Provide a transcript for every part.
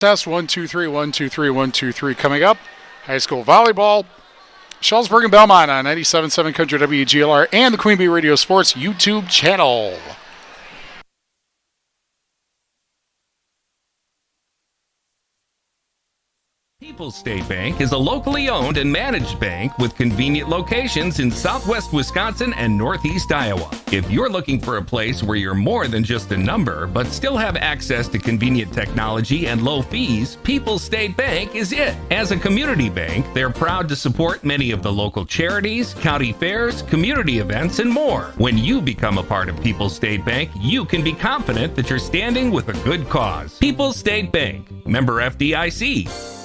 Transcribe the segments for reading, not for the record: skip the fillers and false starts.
Test 1, 2, 3, 1, 2, 3, 1, 2, 3 coming up. High school volleyball. Shullsburg and Belmont on 97.7 Country WGLR and the Queen Bee Radio Sports YouTube channel. People's State Bank is a locally owned and managed bank with convenient locations in southwest Wisconsin and northeast Iowa. If you're looking for a place where you're more than just a number, but still have access to convenient technology and low fees, People's State Bank is it. As a community bank, they're proud to support many of the local charities, county fairs, community events, and more. When you become a part of People's State Bank, you can be confident that you're standing with a good cause. People's State Bank, member FDIC.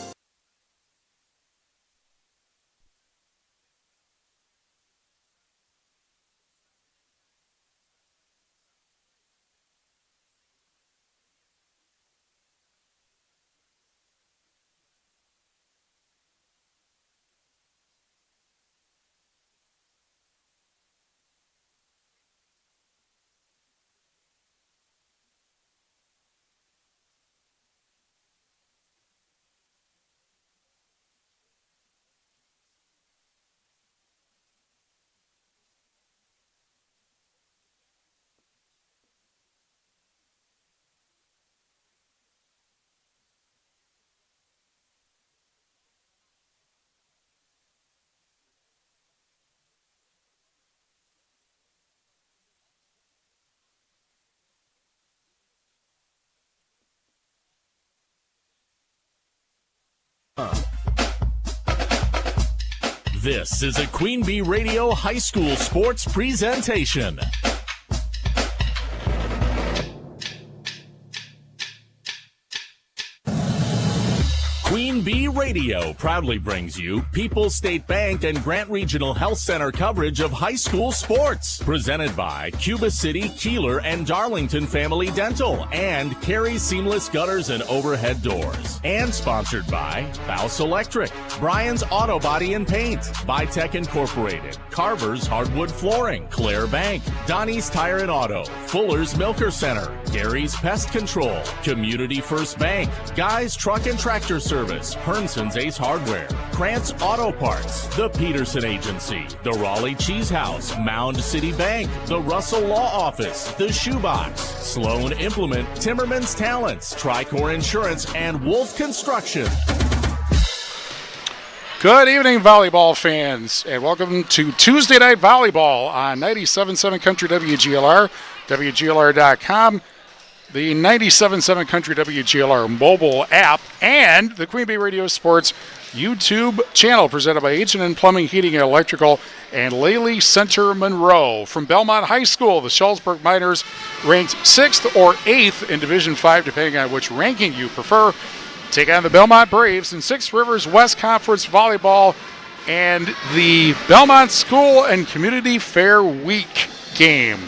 This is a Queen Bee Radio High School Sports presentation. Queen Bee Radio proudly brings you People's State Bank and Grant Regional Health Center coverage of high school sports. Presented by Cuba City, Kieler, and Darlington Family Dental and Carey Seamless Gutters and Overhead Doors. And sponsored by Bouse Electric, Brian's Auto Body and Paint, Vitech Incorporated, Carver's Hardwood Flooring, Claire Bank, Donnie's Tire and Auto, Fuller's Milker Center, Gary's Pest Control, Community First Bank, Guy's Truck and Tractor Service, Hernson's Ace Hardware, Krantz Auto Parts, the Peterson Agency, the Raleigh Cheese House, Mound City Bank, the Russell Law Office, the Shoebox, Sloan Implement, Timmerman's Talents, Tricor Insurance, and Wolf Construction. Good evening, volleyball fans, and welcome to Tuesday Night Volleyball on 97.7 Country WGLR, WGLR.com, the 97.7 Country WGLR mobile app, and the Queen Bee Radio Sports YouTube channel, presented by H&N Plumbing, Heating, and Electrical, and Laley Center Monroe. From Belmont High School, the Shullsburg Miners ranked 6th or 8th in Division 5, depending on which ranking you prefer, take on the Belmont Braves in Six Rivers West Conference Volleyball and the Belmont School and Community Fair Week game.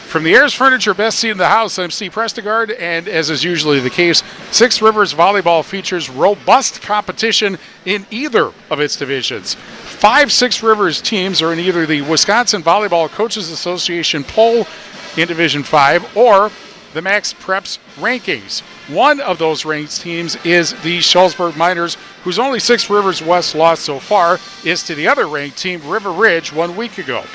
From the Ayers Furniture Best Seat in the House, I'm Steve Prestegard, and as is usually the case, Six Rivers Volleyball features robust competition in either of its divisions. 5 Six Rivers teams are in either the Wisconsin Volleyball Coaches Association poll in Division 5 or the Max Preps rankings. One of those ranked teams is the Shullsburg Miners, whose only Six Rivers West loss so far is to the other ranked team, River Ridge, 1 week ago.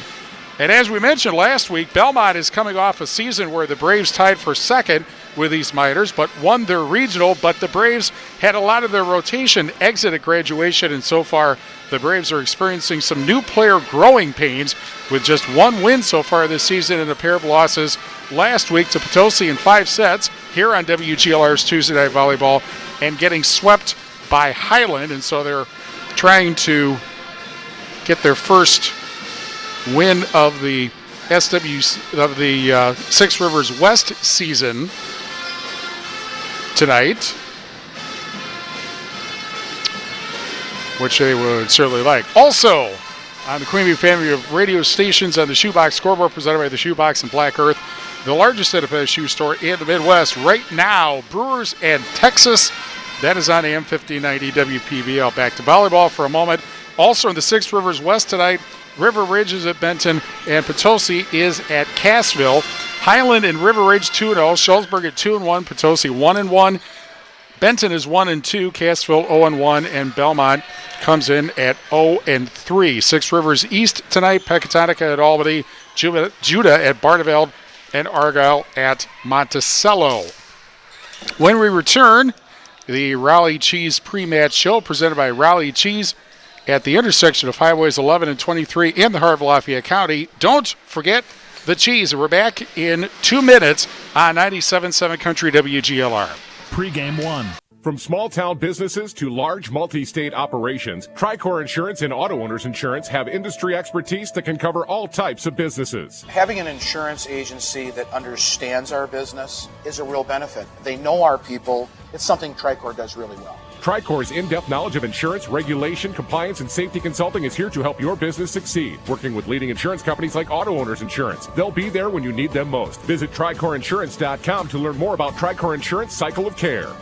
And as we mentioned last week, Belmont is coming off a season where the Braves tied for second with these Miners, but won their regional. But the Braves had a lot of their rotation exit at graduation, and so far the Braves are experiencing some new player growing pains with just 1 win so far this season and a pair of losses last week to Potosi in 5 sets here on WGLR's Tuesday Night Volleyball, and getting swept by Highland. And so they're trying to get their first win of the Six Rivers West season tonight, which they would certainly like. Also, on the Queen Bee family of radio stations on the Shoebox scoreboard, presented by the Shoebox and Black Earth, the largest independent shoe store in the Midwest right now, Brewers and Texas. That is on AM 1590 WPVL. Back to volleyball for a moment. Also in the Six Rivers West tonight, River Ridge is at Benton, and Potosi is at Cassville. Highland and River Ridge 2-0, Shullsburg at 2-1, Potosi 1-1. Benton is 1-2, Cassville 0-1, and Belmont comes in at 0-3. Six Rivers East tonight, Pecatonica at Albany, Judah at Barneveld, and Argyle at Monticello. When we return, the Raleigh Cheese pre-match show presented by Raleigh Cheese at the intersection of Highways 11 and 23 in the heart of Lafayette County. Don't forget the cheese. We're back in 2 minutes on 97.7 Country WGLR. Pre-game one. From small-town businesses to large multi-state operations, Tricor Insurance and Auto Owners Insurance have industry expertise that can cover all types of businesses. Having an insurance agency that understands our business is a real benefit. They know our people. It's something Tricor does really well. Tricor's in-depth knowledge of insurance, regulation, compliance, and safety consulting is here to help your business succeed. Working with leading insurance companies like Auto Owners Insurance. They'll be there when you need them most. Visit TricorInsurance.com to learn more about Tricor Insurance Cycle of Care.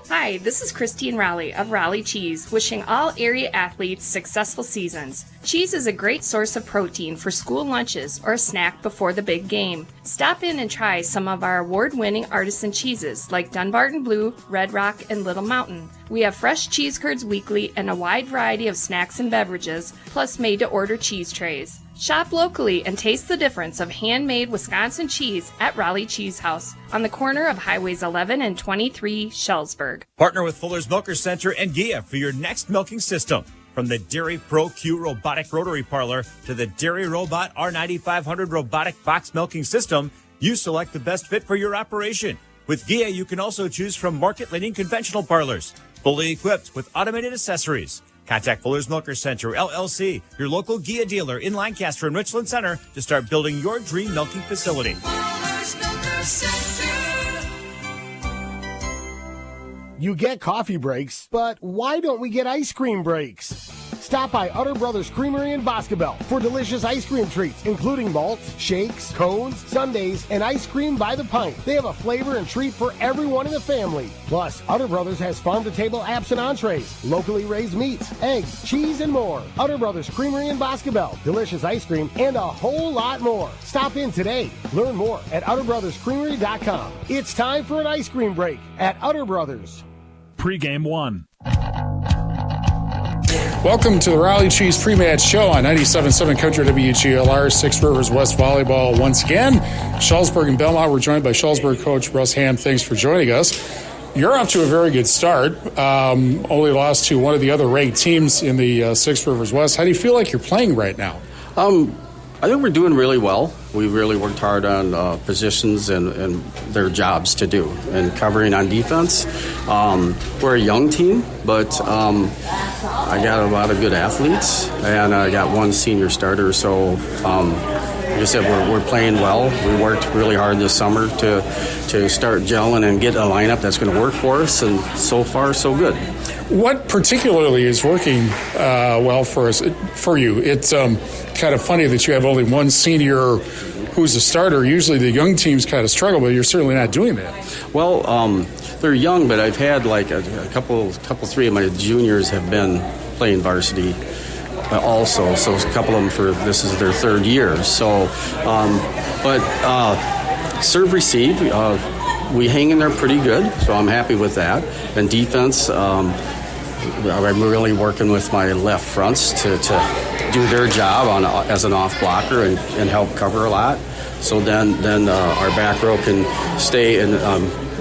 Hi, this is Christine Raleigh of Raleigh Cheese, wishing all area athletes successful seasons. Cheese is a great source of protein for school lunches or a snack before the big game. Stop in and try some of our award-winning artisan cheeses like Dunbarton Blue, Red Rock, and Little Mountain. We have fresh cheese curds weekly and a wide variety of snacks and beverages, plus made-to-order cheese trays. Shop locally and taste the difference of handmade Wisconsin cheese at Raleigh Cheese House on the corner of Highways 11 and 23, Shullsburg. Partner with Fuller's Milker Center and GIA for your next milking system. From the Dairy Pro Q robotic rotary parlor to the Dairy Robot R9500 robotic box milking system, you select the best fit for your operation. With GIA, you can also choose from market-leading conventional parlors, fully equipped with automated accessories. Contact Fuller's Milker Center, LLC, your local GIA dealer in Lancaster and Richland Center to start building your dream milking facility. Fuller's Milker Center. You get coffee breaks, but why don't we get ice cream breaks? Stop by Utter Brothers Creamery in Boscobel for delicious ice cream treats, including malts, shakes, cones, sundaes, and ice cream by the pint. They have a flavor and treat for everyone in the family. Plus, Utter Brothers has farm-to-table apps and entrees, locally raised meats, eggs, cheese, and more. Utter Brothers Creamery in Boscobel. Delicious ice cream and a whole lot more. Stop in today. Learn more at UtterBrothersCreamery.com. It's time for an ice cream break at Utter Brothers. Pre-game one. Welcome to the Raleigh Cheese pre-match show on 97.7 Country WGLR, Six Rivers West Volleyball once again. Shullsburg and Belmont. We're joined by Shullsburg coach Russ Ham. Thanks for joining us. You're off to a very good start. Only lost to one of the other ranked teams in the Six Rivers West. How do you feel like you're playing right now? I think we're doing really well. We really worked hard on positions and their jobs to do and covering on defense. We're a young team, but I got a lot of good athletes, and I got one senior starter. So, like I said, we're playing well. We worked really hard this summer to start gelling and get a lineup that's going to work for us, and so far, so good. What particularly is working well for you? It's kind of funny that you have only one senior who's a starter. Usually the young teams kind of struggle, but you're certainly not doing that. Well, they're young, but I've had like a couple, three of my juniors have been playing varsity also. So a couple of them this is their third year. So, serve receive. We hang in there pretty good, so I'm happy with that. And defense, I'm really working with my left fronts to do their job as an off blocker and help cover a lot. So then our back row can stay in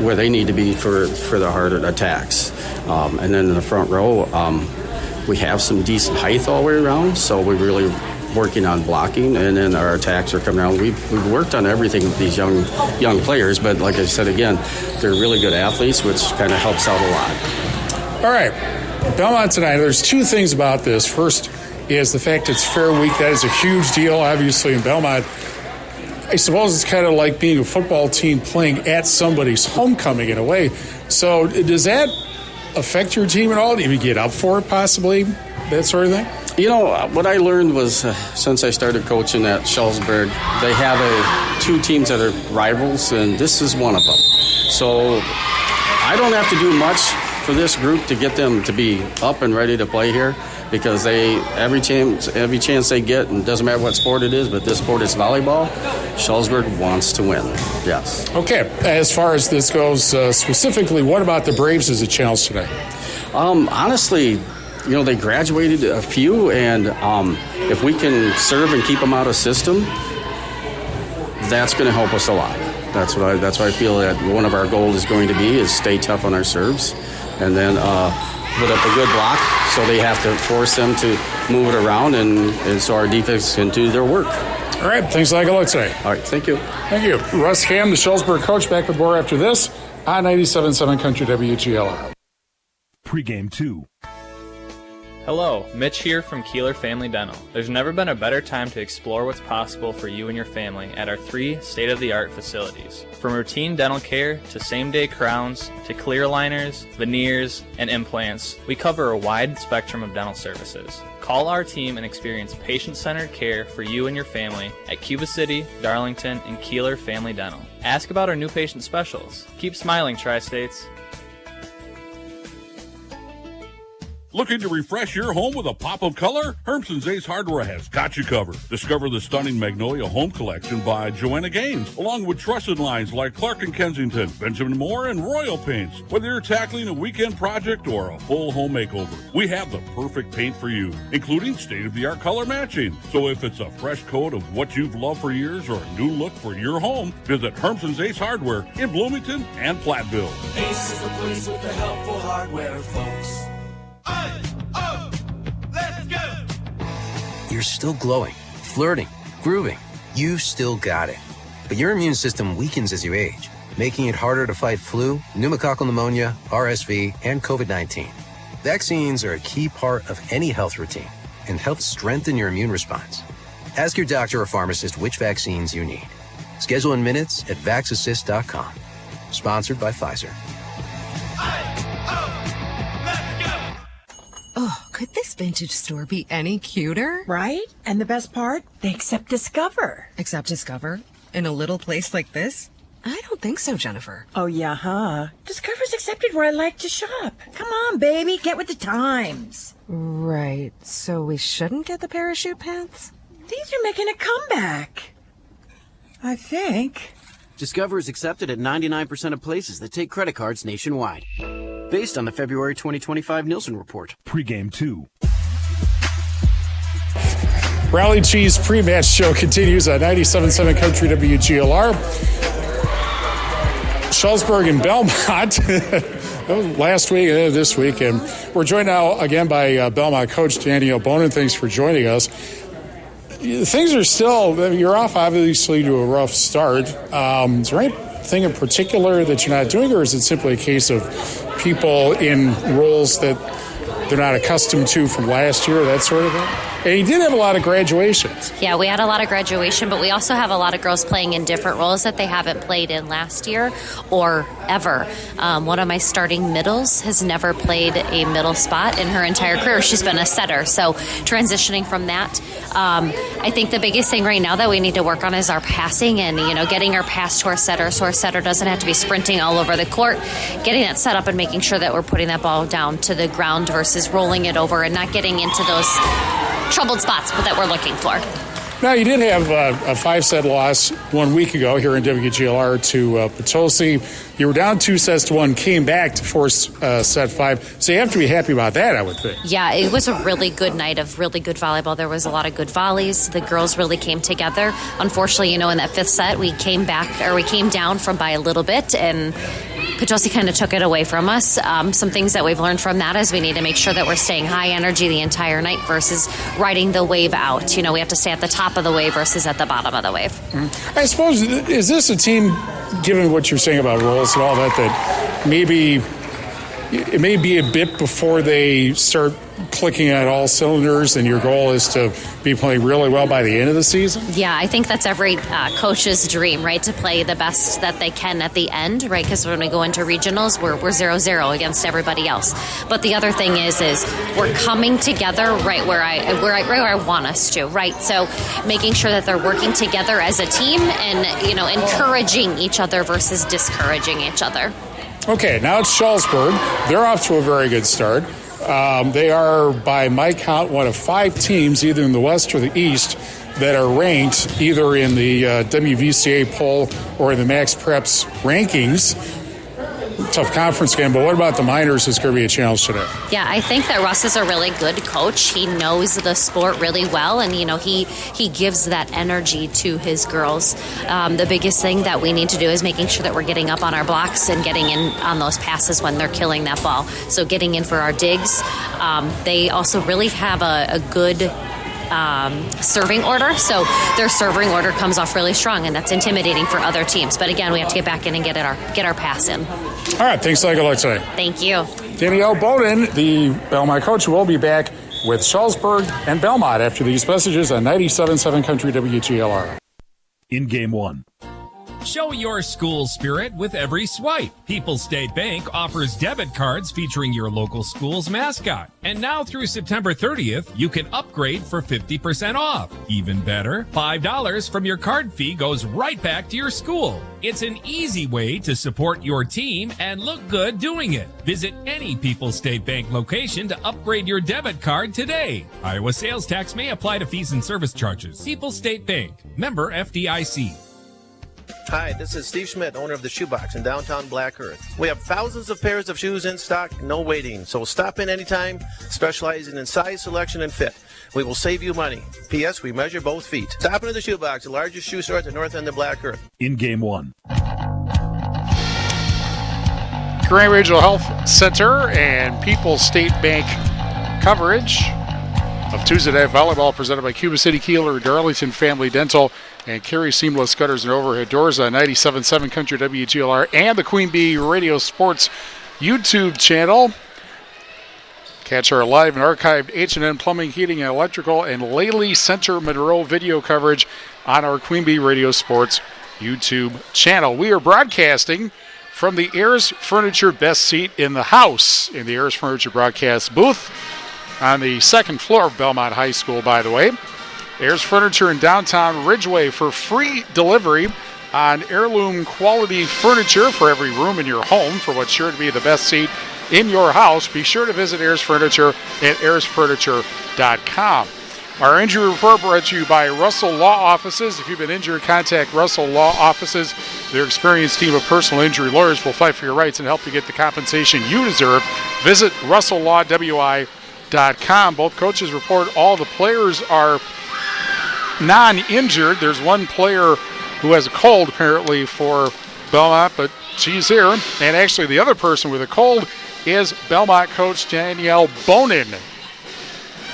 where they need to be for the harder attacks. And then in the front row, we have some decent height all the way around, so we're really working on blocking, and then our attacks are coming out. We've worked on everything with these young players, but like I said again, they're really good athletes, which kind of helps out a lot. All right, Belmont tonight, there's two things about this. First is the fact it's Fair Week. That is a huge deal, obviously, in Belmont. I suppose it's kind of like being a football team playing at somebody's homecoming in a way. So does that affect your team at all? Do you even get up for it, possibly, that sort of thing? You know, what I learned was since I started coaching at Shullsburg, they have two teams that are rivals, and this is one of them. So I don't have to do much for this group to get them to be up and ready to play here, because every chance they get, and it doesn't matter what sport it is, but this sport is volleyball, Shullsburg wants to win. Yes. Okay, as far as this goes specifically, what about the Braves as a challenge today? Honestly, they graduated a few, and if we can serve and keep them out of system, that's going to help us a lot. That's what I feel that one of our goals is going to be, is stay tough on our serves, and then put up a good block, so they have to force them to move it around, and so our defense can do their work. All right, thanks like a look today. All right, thank you. Thank you. Russ Ham, the Shullsburg coach, back with more after this on 97.7 Country WGLR. Pre-game 2. Hello, Mitch here from Kieler Family Dental. There's never been a better time to explore what's possible for you and your family at our 3 state-of-the-art facilities. From routine dental care to same-day crowns to clear aligners, veneers, and implants, we cover a wide spectrum of dental services. Call our team and experience patient-centered care for you and your family at Cuba City, Darlington, and Kieler Family Dental. Ask about our new patient specials. Keep smiling, Tri-States. Looking to refresh your home with a pop of color? Hermson's Ace Hardware has got you covered. Discover the stunning Magnolia Home Collection by Joanna Gaines, along with trusted lines like Clark & Kensington, Benjamin Moore, and Royal Paints. Whether you're tackling a weekend project or a full home makeover, we have the perfect paint for you, including state-of-the-art color matching. So if it's a fresh coat of what you've loved for years or a new look for your home, visit Hermson's Ace Hardware in Bloomington and Platteville. Ace is the place with the helpful hardware, folks. Let's go! You're still glowing, flirting, grooving. You still got it. But your immune system weakens as you age, making it harder to fight flu, pneumococcal pneumonia, RSV, and COVID-19. Vaccines are a key part of any health routine and help strengthen your immune response. Ask your doctor or pharmacist which vaccines you need. Schedule in minutes at vaxassist.com. Sponsored by Pfizer. Oh, could this vintage store be any cuter? Right? And the best part? They accept Discover. Accept Discover? In a little place like this? I don't think so, Jennifer. Oh, yeah, huh? Discover's accepted where I like to shop. Come on, baby, get with the times. Right, so we shouldn't get the parachute pants? These are making a comeback. I think. Discover is accepted at 99% of places that take credit cards nationwide. Based on the February 2025 Nielsen report. Pre-game 2. Rally Cheese pre-match show continues on 97.7 Country WGLR. Shullsburg and Belmont last week and this week. And we're joined now again by Belmont coach Danny O'Bonin. Thanks for joining us. Things are still, you're off obviously to a rough start. Is there anything in particular that you're not doing, or is it simply a case of people in roles that they're not accustomed to from last year, that sort of thing? And he did have a lot of graduations. Yeah, we had a lot of graduation, but we also have a lot of girls playing in different roles that they haven't played in last year or ever. One of my starting middles has never played a middle spot in her entire career. She's been a setter, so transitioning from that. I think the biggest thing right now that we need to work on is our passing and, getting our pass to our setter so our setter doesn't have to be sprinting all over the court, getting that set up and making sure that we're putting that ball down to the ground versus rolling it over and not getting into those troubled spots that we're looking for. Now, you did have a 5-set loss 1 week ago here in WGLR to Potosi. You were down 2-1, came back to force set 5. So you have to be happy about that, I would think. Yeah, it was a really good night of really good volleyball. There was a lot of good volleys. The girls really came together. Unfortunately, in that 5th set, we came down from by a little bit, and Potosi kind of took it away from us. Some things that we've learned from that is we need to make sure that we're staying high energy the entire night versus riding the wave out. We have to stay at the top of the wave versus at the bottom of the wave. I suppose, is this a team, given what you're saying about roles and all that maybe it may be a bit before they start clicking at all cylinders, and your goal is to be playing really well by the end of the season? Yeah, I think that's every coach's dream, right, to play the best that they can at the end, right, because when we go into regionals, we're 0-0 against everybody else. But the other thing is we're coming together right where I want us to, right? So making sure that they're working together as a team and, encouraging each other versus discouraging each other. Okay, now it's Shullsburg. They're off to a very good start. They are, by my count, one of 5 teams, either in the West or the East, that are ranked either in the WVCA poll or in the Max Preps rankings. Tough conference game, but what about the minors? It's going to be a challenge today. Yeah, I think that Russ is a really good coach. He knows the sport really well, and he gives that energy to his girls. The biggest thing that we need to do is making sure that we're getting up on our blocks and getting in on those passes when they're killing that ball. So getting in for our digs. They also really have a good serving order, so their serving order comes off really strong, and that's intimidating for other teams. But again, we have to get back in and get our pass in. All right, thanks like a lot today. Thank you. Danielle Bowden, the Belmont coach, will be back with Shullsburg and Belmont after these messages on 97.7 Country WGLR. In Game 1. Show your school spirit with every swipe. People's State Bank offers debit cards featuring your local school's mascot. And now through September 30th, you can upgrade for 50% off. Even better, $5 from your card fee goes right back to your school. It's an easy way to support your team and look good doing it. Visit any People's State Bank location to upgrade your debit card today. Iowa sales tax may apply to fees and service charges. People's State Bank, member FDIC. Hi, this is Steve Schmidt, owner of the Shoebox in downtown Black Earth. We have thousands of pairs of shoes in stock, no waiting. So stop in anytime, specializing in size, selection, and fit. We will save you money. P.S. We measure both feet. Stop into the Shoebox, the largest shoe store at the north end of Black Earth. In Game 1. Carey Regional Health Center and People's State Bank coverage of Tuesday Night Volleyball presented by Cuba City, Kieler, Darlington Family Dental, and Carey Seamless Gutters and Overhead Doors on 97.7 Country WGLR and the Queen Bee Radio Sports YouTube channel. Catch our live and archived H&N Plumbing, Heating, and Electrical and Lely Center Monroe video coverage on our Queen Bee Radio Sports YouTube channel. We are broadcasting from the Ayers Furniture Best Seat in the House in the Ayers Furniture broadcast booth on the second floor of Belmont High School, by the way. Ayers Furniture in downtown Ridgeway for free delivery on heirloom quality furniture for every room in your home for what's sure to be the best seat in your house. Be sure to visit Ayers Furniture at ayersfurniture.com. Our injury report brought to you by Russell Law Offices. If you've been injured, contact Russell Law Offices. Their experienced team of personal injury lawyers will fight for your rights and help you get the compensation you deserve. Visit RussellLawWI.com. Both coaches report all the players are non-injured. There's one player who has a cold apparently for Belmont, but she's here. And actually the other person with a cold is Belmont coach Danielle Bowden.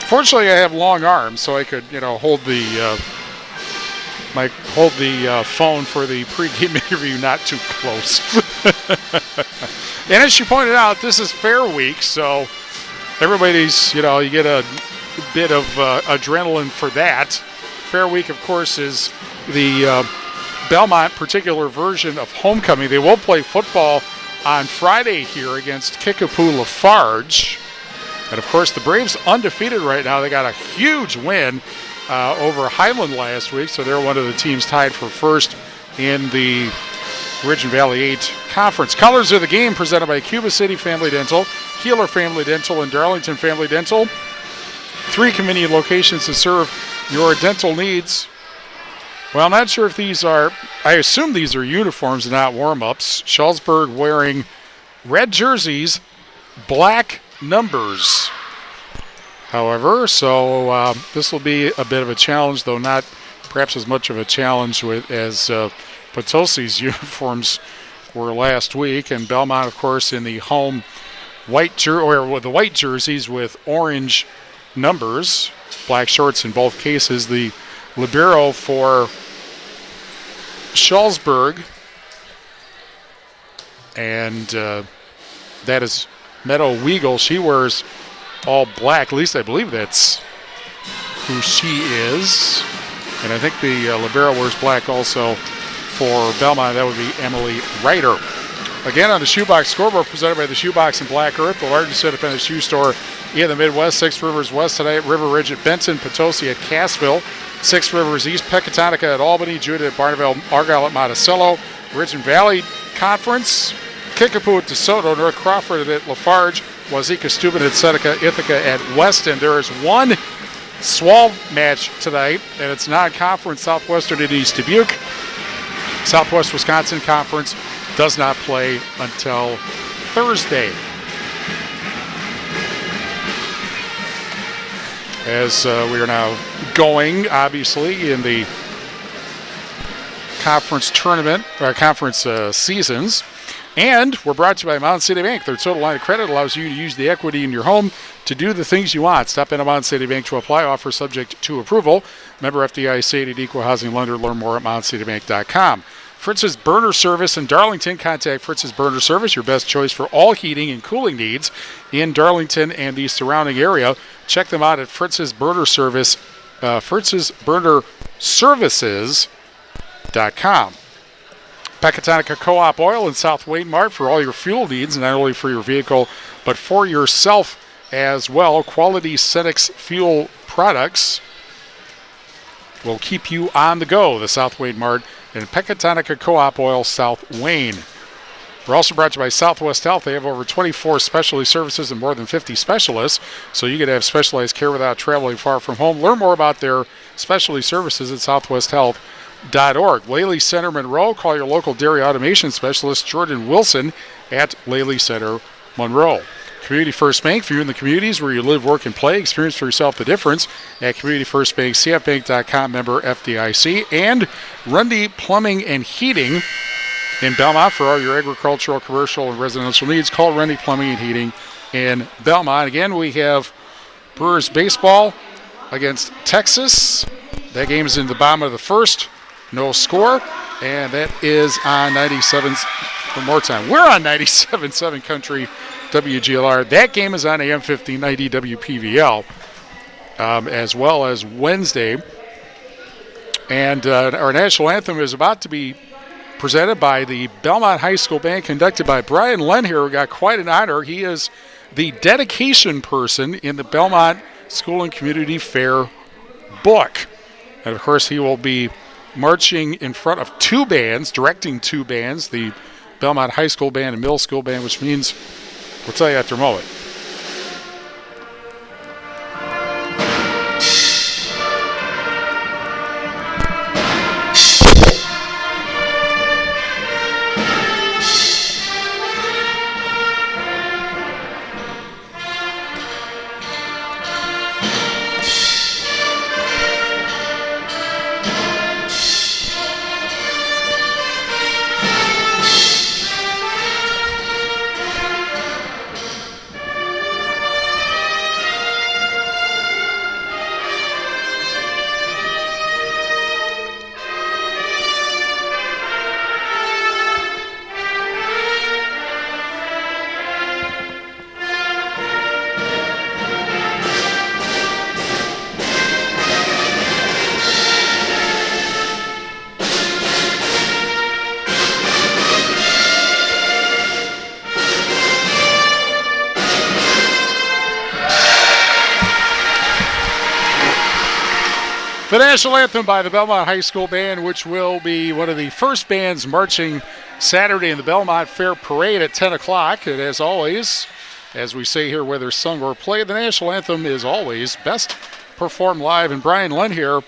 Fortunately, I have long arms, so I could, hold the phone for the pregame interview not too close. And as she pointed out, this is Fair Week, so everybody's, you get a bit of adrenaline for that. Fair Week, of course, is the Belmont particular version of homecoming. They will play football on Friday here against Kickapoo Lafarge. And, of course, the Braves undefeated right now. They got a huge win over Highland last week, so they're one of the teams tied for first in the Ridge and Valley 8 Conference. Colors of the game presented by Cuba City Family Dental, Kieler Family Dental, and Darlington Family Dental. 3 convenient locations to serve your dental needs. Well, I'm not sure if these are, I assume these are uniforms and not warm-ups. Shullsburg wearing red jerseys, black numbers. However, so this will be a bit of a challenge, though not perhaps as much of a challenge as Potosi's uniforms were last week. And Belmont, of course, in the home white with the white jerseys with orange numbers, black shorts in both cases. The libero for Shullsburg, and that is Meadow Weagle. She wears all black. At least I believe that's who she is. And I think the libero wears black also for Belmont. That would be Emily Ryder. Again, on the Shoebox scoreboard presented by the Shoebox in Black Earth, the largest independent shoe store in the Midwest. 6 Rivers West tonight, River Ridge at Benton, Potosi at Cassville, 6 Rivers East, Pecatonica at Albany, Judah at Barneville, Argyle at Monticello. Ridge and Valley Conference, Kickapoo at DeSoto, North Crawford at Lafarge, Wazeeka, Steuben at Seneca, Ithaca at Weston. There is one SWAL match tonight, and it's non-conference Southwestern at East Dubuque. Southwest Wisconsin Conference does not play until Thursday. As we are now going, obviously, in the conference tournament, or conference seasons. And we're brought to you by Mountain City Bank. Their total line of credit allows you to use the equity in your home to do the things you want. Stop in at Mountain City Bank to apply. Offer subject to approval. Member FDIC, an equal housing lender. Learn more at mountaincitybank.com. Fritz's Burner Service in Darlington. Contact Fritz's Burner Service, your best choice for all heating and cooling needs in Darlington and the surrounding area. Check them out at Fritz's Burner Service, fritzsburnerservices.com. Pecatonica Co-op Oil in South Wayne Mart for all your fuel needs, not only for your vehicle, but for yourself as well. Quality Cenex fuel products will keep you on the go. The South Wayne Mart and Pecatonica Co-op Oil, South Wayne. We're also brought to you by Southwest Health. They have over 24 specialty services and more than 50 specialists, so you can have specialized care without traveling far from home. Learn more about their specialty services at southwesthealth.org. Laley Center Monroe. Call your local dairy automation specialist, Jordan Wilson, at Laley Center Monroe. Community First Bank, for you in the communities where you live, work, and play. Experience for yourself the difference at Community First Bank, cfbank.com, member FDIC. And Rundy Plumbing and Heating in Belmont for all your agricultural, commercial, and residential needs. Call Rundy Plumbing and Heating in Belmont. Again, we have Brewers baseball against Texas. That game is in the bottom of the first. No score. And that is on 97. One more time. We're on 97.7 Country WGLR. That game is on AM 1590 WPVL, as well as Wednesday. And our national anthem is about to be presented by the Belmont High School Band, conducted by Brian Lenhier, who got quite an honor. He is the dedication person in the Belmont School and Community Fair book. And, of course, he will be marching in front of two bands, directing two bands, the Belmont High School Band and Middle School Band, which means we'll tell you after a moment. The national anthem by the Belmont High School Band, which will be one of the first bands marching Saturday in the Belmont Fair Parade at 10 o'clock. And as always, as we say here, whether sung or played, the national anthem is always best performed live. And Brian Lenhier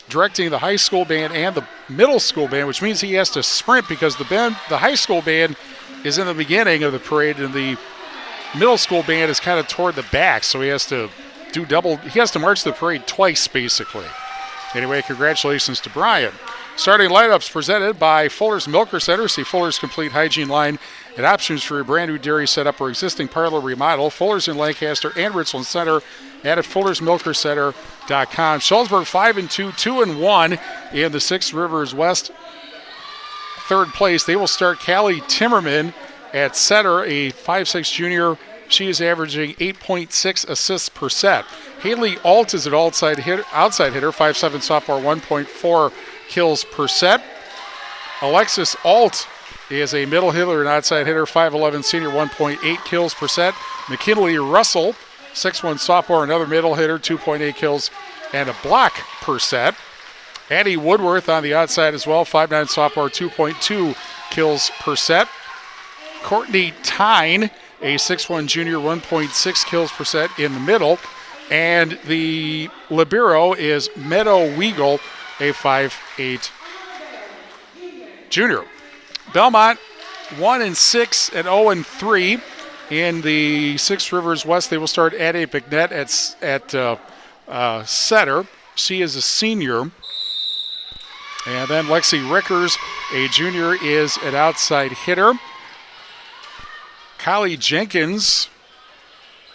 directing the high school band and the middle school band, which means he has to sprint because the high school band is in the beginning of the parade and the middle school band is kind of toward the back. So he has to do double. He has to march the parade twice, basically. Anyway, congratulations to Brian. Starting lineups presented by Fuller's Milker Center. See Fuller's complete hygiene line and options for your brand new dairy setup or existing parlor remodel. Fuller's in Lancaster and Richland Center and at Fuller'sMilkerCenter.com. Shullsburg 5-2, 2-1 in the Six Rivers West third place. They will start Callie Timmerman at center, a 5'6 junior. She is averaging 8.6 assists per set. Haley Alt is an outside hitter, 5'7 sophomore, 1.4 kills per set. Alexis Alt is a middle hitter and outside hitter, 5'11 senior, 1.8 kills per set. McKinley Russell, 6'1 sophomore, another middle hitter, 2.8 kills and a block per set. Annie Woodworth on the outside as well, 5'9 sophomore, 2.2 kills per set. Courtney Tyne, a 6'1 junior, 1.6 kills per set in the middle. And the libero is Meadow Weagle, a 5'8 junior. Belmont 1-6 and 0-3 in the Six Rivers West. They will start Addie Bignett at setter. She is a senior. And then Lexi Rickers, a junior, is an outside hitter. Kylie Jenkins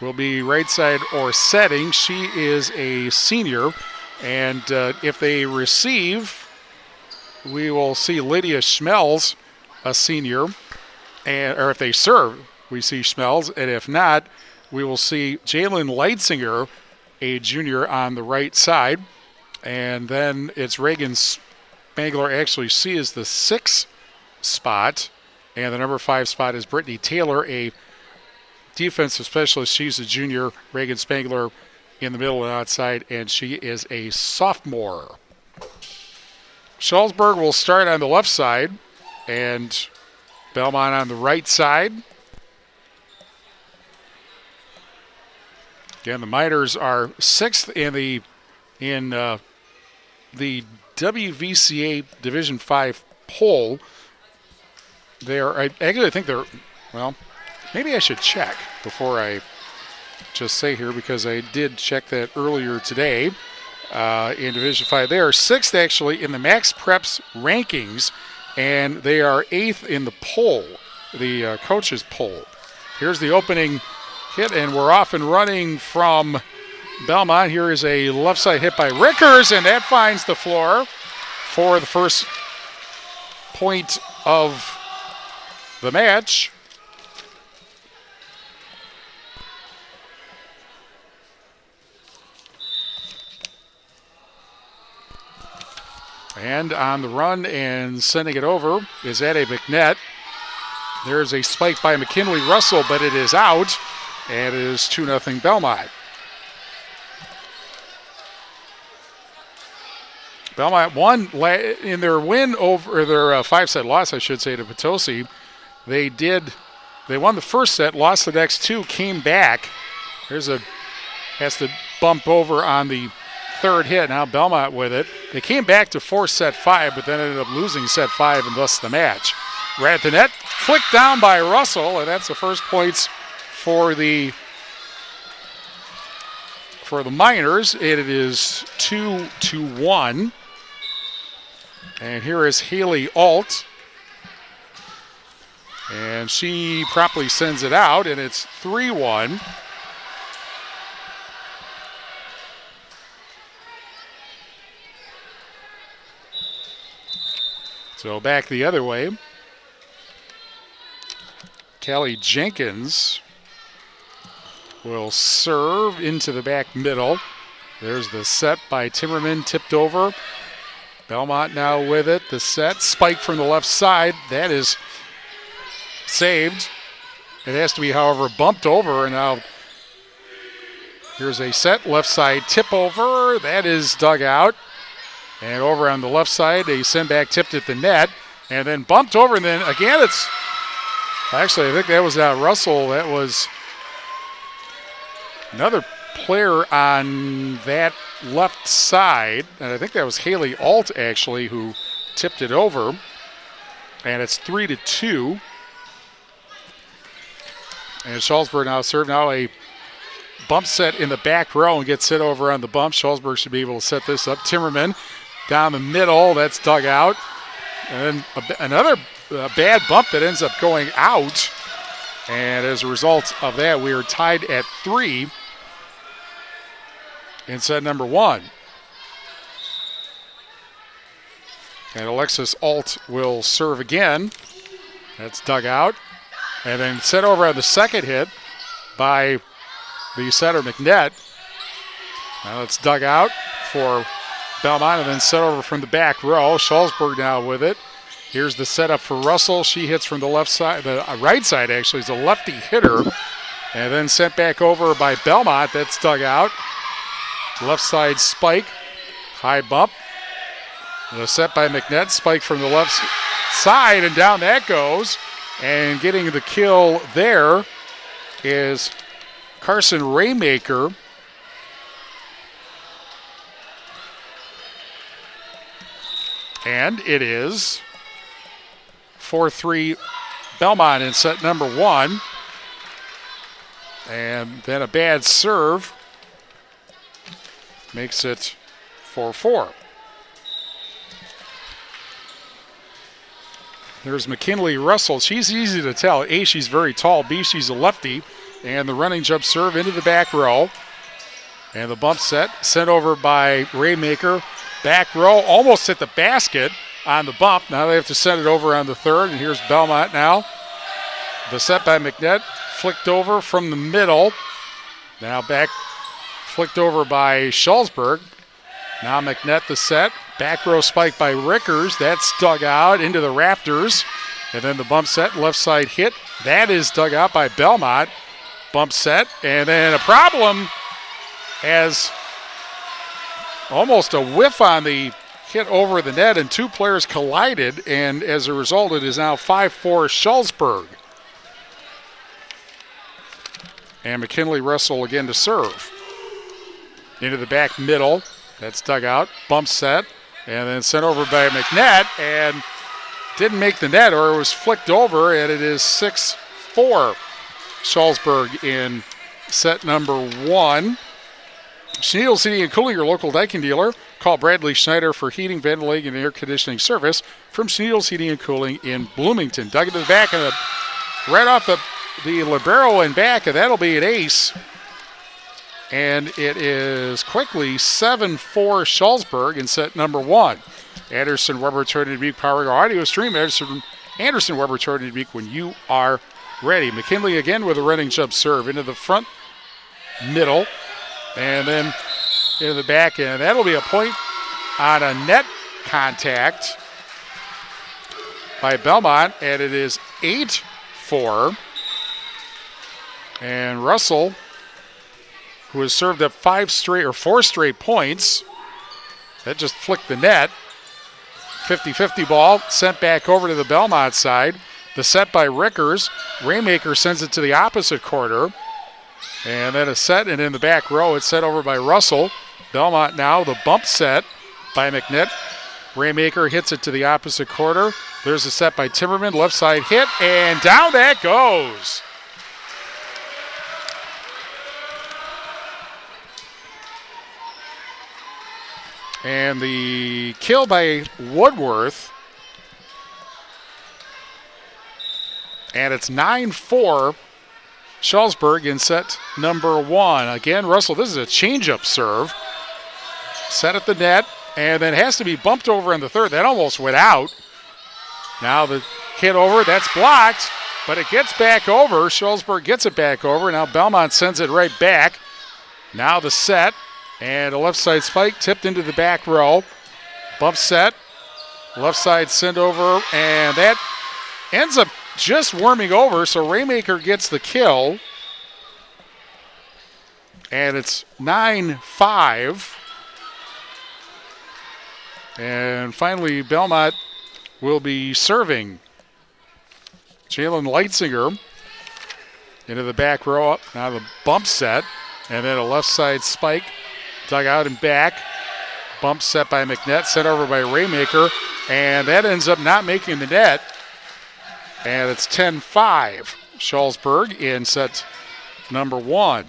will be right side or setting. She is a senior. And if they receive, we will see Lydia Schmelz, a senior. Or if they serve, we see Schmelz. And if not, we will see Jalen Leitzinger, a junior, on the right side. And then it's Reagan Spangler. Actually, she is the 6 spot. And the number 5 spot is Brittany Taylor, a defensive specialist. She's a junior. Reagan Spangler in the middle and outside, and she is a sophomore. Shullsburg will start on the left side, and Belmont on the right side. Again, the Miners are 6th in the WVCA Division 5 poll. I think they're, well, maybe I should check before I just say here, because I did check that earlier today in Division 5. They are 6th actually in the Max Preps rankings, and they are 8th in the poll, the coaches poll. Here's the opening hit, and we're off and running from Belmont. Here is a left side hit by Rickers, and that finds the floor for the first point of the match. And on the run and sending it over is Addie McNett. There's a spike by McKinley Russell, but it is out, and it is 2-0 Belmont. Belmont won in their win over their 5-set loss, I should say, to Potosi. They won the first set, lost the next 2, came back. Has to bump over on the third hit. Now Belmont with it. They came back to force set 5, but then ended up losing set 5 and thus the match. Right at the net, flicked down by Russell, and that's the first points for the Miners. It is 2-1. And here is Haley Alt. And she promptly sends it out, and it's 3-1. So back the other way. Callie Jenkins will serve into the back middle. There's the set by Timmerman, tipped over. Belmont now with it. The set, spike from the left side. That is saved. It has to be, however, bumped over. And now here's a set, left side tip over. That is dug out. And over on the left side, a send back tipped at the net. And then bumped over. And then again, it's actually, I think that was not Russell. That was another player on that left side. And I think that was Haley Alt, actually, who tipped it over. And it's 3-2. And Shullsburg now serve. Now a bump set in the back row and gets hit over on the bump. Shullsburg should be able to set this up. Timmerman down the middle. That's dug out. And another bad bump that ends up going out. And as a result of that, we are tied at 3 in set number 1. And Alexis Alt will serve again. That's dug out. And then set over on the second hit by the setter McNett. Now it's dug out for Belmont, and then set over from the back row. Shullsburg now with it. Here's the setup for Russell. She hits from the left side, the right side actually, is a lefty hitter. And then sent back over by Belmont. That's dug out. Left side spike, high bump. And a set by McNett, spike from the left side, and down that goes. And getting the kill there is Carson Raymaker. And it is 4-3 Belmont in set number 1. And then a bad serve makes it 4-4. There's McKinley Russell. She's easy to tell. A, she's very tall. B, she's a lefty. And the running jump serve into the back row. And the bump set sent over by Raymaker. Back row almost hit the basket on the bump. Now they have to send it over on the third. And here's Belmont now. The set by McNett. Flicked over from the middle. Now back flicked over by Shullsburg. Now McNett the set. Back row spike by Rickers. That's dug out into the rafters. And then the bump set, left side hit. That is dug out by Belmont. Bump set. And then a problem as almost a whiff on the hit over the net, and two players collided. And as a result, it is now 5-4 Shullsburg. And McKinley Russell again to serve. Into the back middle. That's dug out. Bump set. And then sent over by McNett. And didn't make the net, or it was flicked over. And it is 6-4 Shullsburg in set number 1. Schneidels Heating and Cooling, your local Daikin dealer. Call Bradley Schneider for heating, ventilating, and air conditioning service from Schneidels Heating and Cooling in Bloomington. Dug into the back and right off the libero and back, and that'll be an ace. And it is quickly 7-4 Shullsburg in set number 1. Anderson Weber Trinity Beak powering our audio stream. Anderson Weber Trinity Beak when you are ready. McKinley again with a running jump serve into the front middle. And then into the back end. That'll be a point on a net contact by Belmont. And it is 8-4. And Russell, who has served up 4 straight points, that just flicked the net. 50-50 ball sent back over to the Belmont side. The set by Rickers. Raymaker sends it to the opposite corner. And then a set, and in the back row, it's set over by Russell. Belmont now, the bump set by McNett. Raymaker hits it to the opposite corner. There's a set by Timmerman, left side hit, and down that goes. And the kill by Woodworth. And it's 9-4 Shullsburg in set number 1. Again, Russell, this is a changeup serve. Set at the net, and then has to be bumped over in the third. That almost went out. Now the hit over, that's blocked, but it gets back over. Shullsburg gets it back over. Now Belmont sends it right back. Now the set, and a left side spike tipped into the back row. Bump set, left side send over, and that ends up just warming over, so Raymaker gets the kill. And it's 9-5. And finally, Belmont will be serving. Jalen Leitzinger into the back row up. Now the bump set, and then a left side spike. Dug out and back. Bump set by McNett, sent over by Raymaker, and that ends up not making the net. And it's 10-5 Shullsburg in set number 1.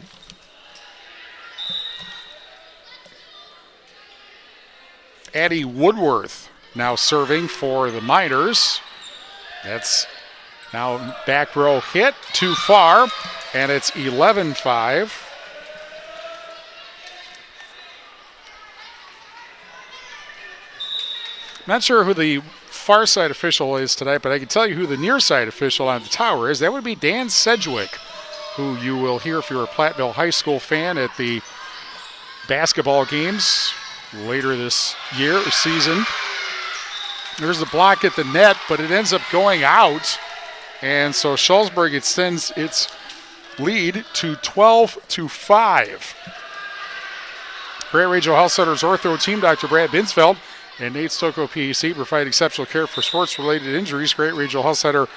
Addie Woodworth now serving for the Miners. That's now back row hit too far, and it's 11-5. Not sure who the far side official is tonight, but I can tell you who the near side official on the tower is. That would be Dan Sedgwick, who you will hear if you're a Platteville High School fan at the basketball games later this year or season. There's the block at the net, but it ends up going out. And so Shullsburg extends its lead to 12-5. Great Regional Health Center's ortho team, Dr. Brad Binsfeld and Nate Stocco, PEC, provide exceptional care for sports-related injuries. Great Regional Health Center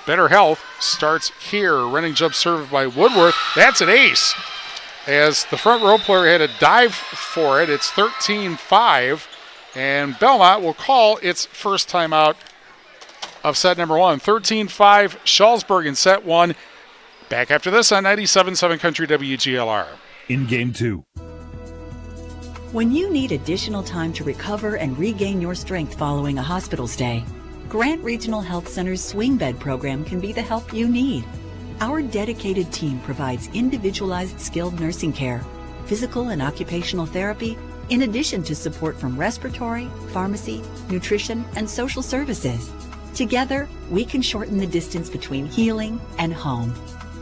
Better Health starts here. Running jump served by Woodworth. That's an ace. As the front row player had a dive for it, it's 13-5. And Belmont will call its first timeout of set number 1. 13-5, Shullsburg in set 1. Back after this on 97.7 Country WGLR. In game 2. When you need additional time to recover and regain your strength following a hospital stay, Grant Regional Health Center's Swing Bed program can be the help you need. Our dedicated team provides individualized skilled nursing care, physical and occupational therapy, in addition to support from respiratory, pharmacy, nutrition, and social services. Together, we can shorten the distance between healing and home.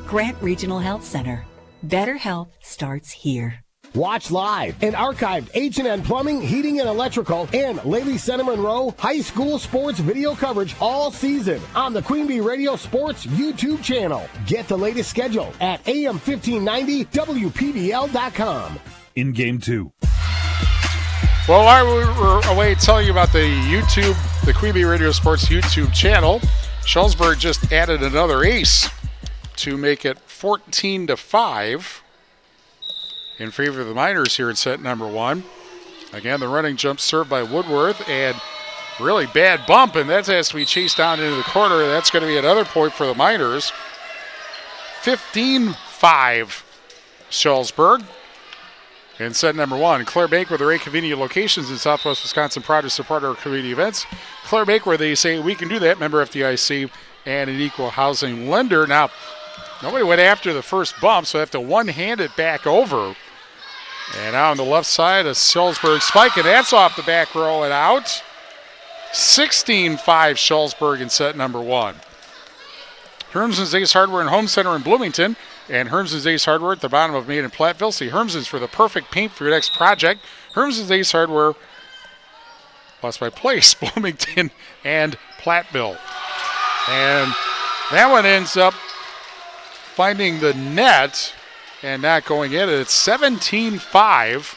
Grant Regional Health Center. Better health starts here. Watch live and archived H&N Plumbing, Heating, and Electrical and Lady Center Monroe high school sports video coverage all season on the Queen Bee Radio Sports YouTube channel. Get the latest schedule at AM1590WPBL.com. In game 2. Well, while we were away telling you about the Queen Bee Radio Sports YouTube channel, Shullsburg just added another ace to make it 14-5 in favor of the Miners here in set number 1. Again, the running jump served by Woodworth, and really bad bump, and that has to be chased down into the corner. That's going to be another point for the Miners. 15-5, Shullsburg. In set number 1, Claire Bank with their 8 convenient locations in Southwest Wisconsin, proud to support our community events. Claire Bank, where they say we can do that, member FDIC, and an equal housing lender. Now, nobody went after the first bump, so they have to one-hand it back over. And out on the left side, a Shullsburg spike, and that's off the back row and out. 16-5 Shullsburg in set number 1. Hermson's Ace Hardware and Home Center in Bloomington, and Hermson's Ace Hardware at the bottom of Main and Platteville. See Hermson's for the perfect paint for your next project. Hermson's Ace Hardware, lost my place, Bloomington and Platteville. And that one ends up finding the net and not going in. It's 17-5.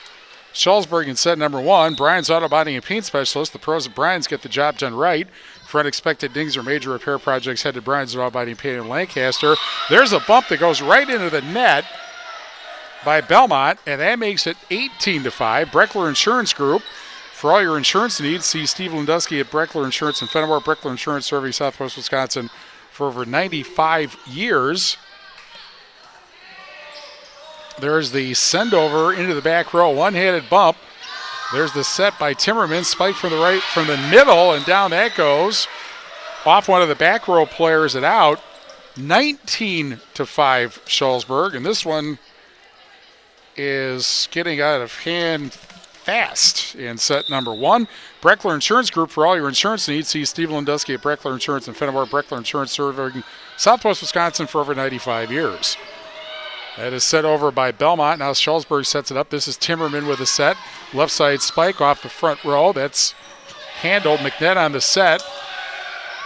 Shullsburg in set number 1. Brian's Auto Body and Paint Specialist. The pros at Brian's get the job done right. For unexpected dings or major repair projects, head to Brian's Auto Body and Paint in Lancaster. There's a bump that goes right into the net by Belmont, and that makes it 18-5. Breckler Insurance Group. For all your insurance needs, see Steve Lindusky at Breckler Insurance in Fenimore. Breckler Insurance serving Southwest Wisconsin for over 95 years. There's the send over into the back row, one-handed bump. There's the set by Timmerman, spike from the right, from the middle, and down that goes. Off one of the back row players and out. 19-5 Shullsburg, and this one is getting out of hand fast in set number 1. Breckler Insurance Group, for all your insurance needs, see Steve Lindusky at Breckler Insurance in Fenimore. Breckler Insurance serving Southwest Wisconsin for over 95 years. That is set over by Belmont. Now Shullsburg sets it up. This is Timmerman with a set. Left side spike off the front row. That's handled. McNett on the set.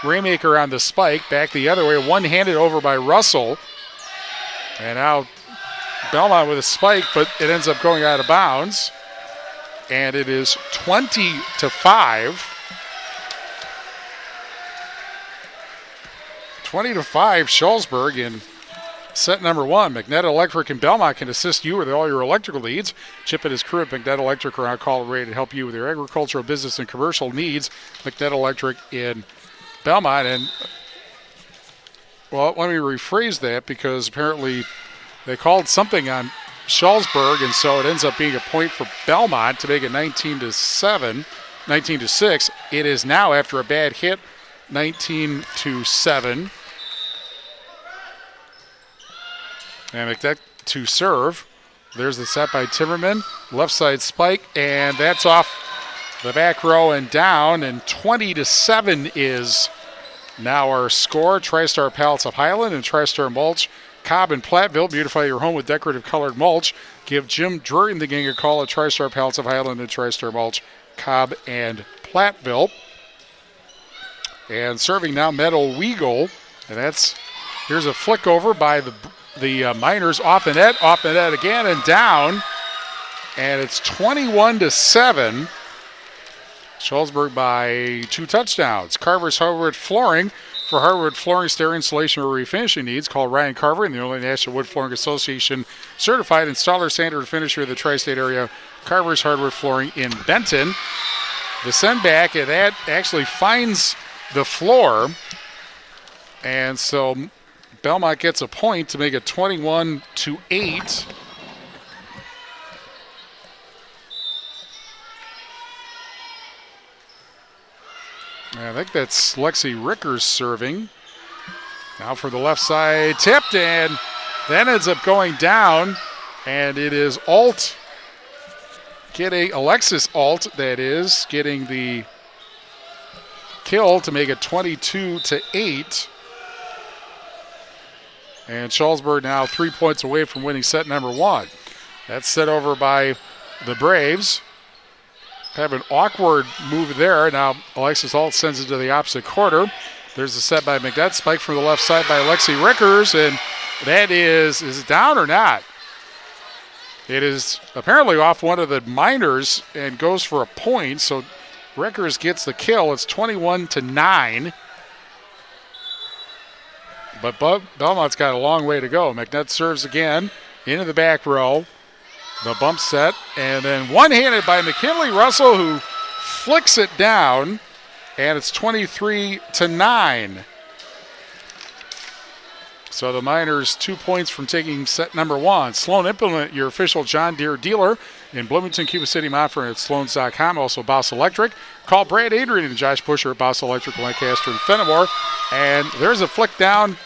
Raymaker on the spike. Back the other way. One-handed over by Russell. And now Belmont with a spike, but it ends up going out of bounds. And it is 20-5. 20-5 Shullsburg in set number 1. McNett Electric and Belmont can assist you with all your electrical needs. Chip and his crew at McNett Electric are on call and ready to help you with your agricultural, business, and commercial needs. McNett Electric in Belmont. And, well, let me rephrase that because apparently they called something on Shullsburg, and so it ends up being a point for Belmont to make it 19-6. It is now, after a bad hit, 19-7. And McNett to serve. There's the set by Timmerman. Left side spike, and that's off the back row and down. And 20-7 is now our score. TriStar Pallets of Highland and TriStar Mulch. Cobb and Platteville. Beautify your home with decorative colored mulch. Give Jim Drury and the gang a call at TriStar Pallets of Highland and TriStar Mulch. Cobb and Platteville. And serving now Meadow Weagle. And here's a flick over by the Miners off the net again and down. And it's 21-7. Shullsburg by 2 touchdowns. Carver's Hardwood Flooring. For hardwood flooring, stair installation, or refinishing needs, call Ryan Carver and the only National Wood Flooring Association certified installer, sander, and finisher of the tri-state area, Carver's Hardwood Flooring in Benton. The send back, and that actually finds the floor. And so Belmont gets a point to make it 21-8. I think that's Lexi Rickers serving. Now for the left side, tipped, and then ends up going down. And it is Alexis Alt, that is, getting the kill to make it 22-8. And Shullsburg now 3 points away from winning set number 1. That's set over by the Braves. Have an awkward move there. Now Alexis Alt sends it to the opposite quarter. There's a set by McNett. Spike from the left side by Lexi Rickers. And that is it down or not? It is apparently off one of the minors and goes for a point. So Rickers gets the kill. It's 21-9. But Belmont's got a long way to go. McNett serves again into the back row. The bump set, and then one-handed by McKinley Russell, who flicks it down, and it's 23-9. So the Miners 2 points from taking set number 1. Sloan Implement, your official John Deere dealer in Bloomington, Cuba City, Montfort, at Sloans.com. Also Boss Electric. Call Brad Adrian and Josh Busher at Boss Electric, Lancaster, and Fenimore. And there's a flick down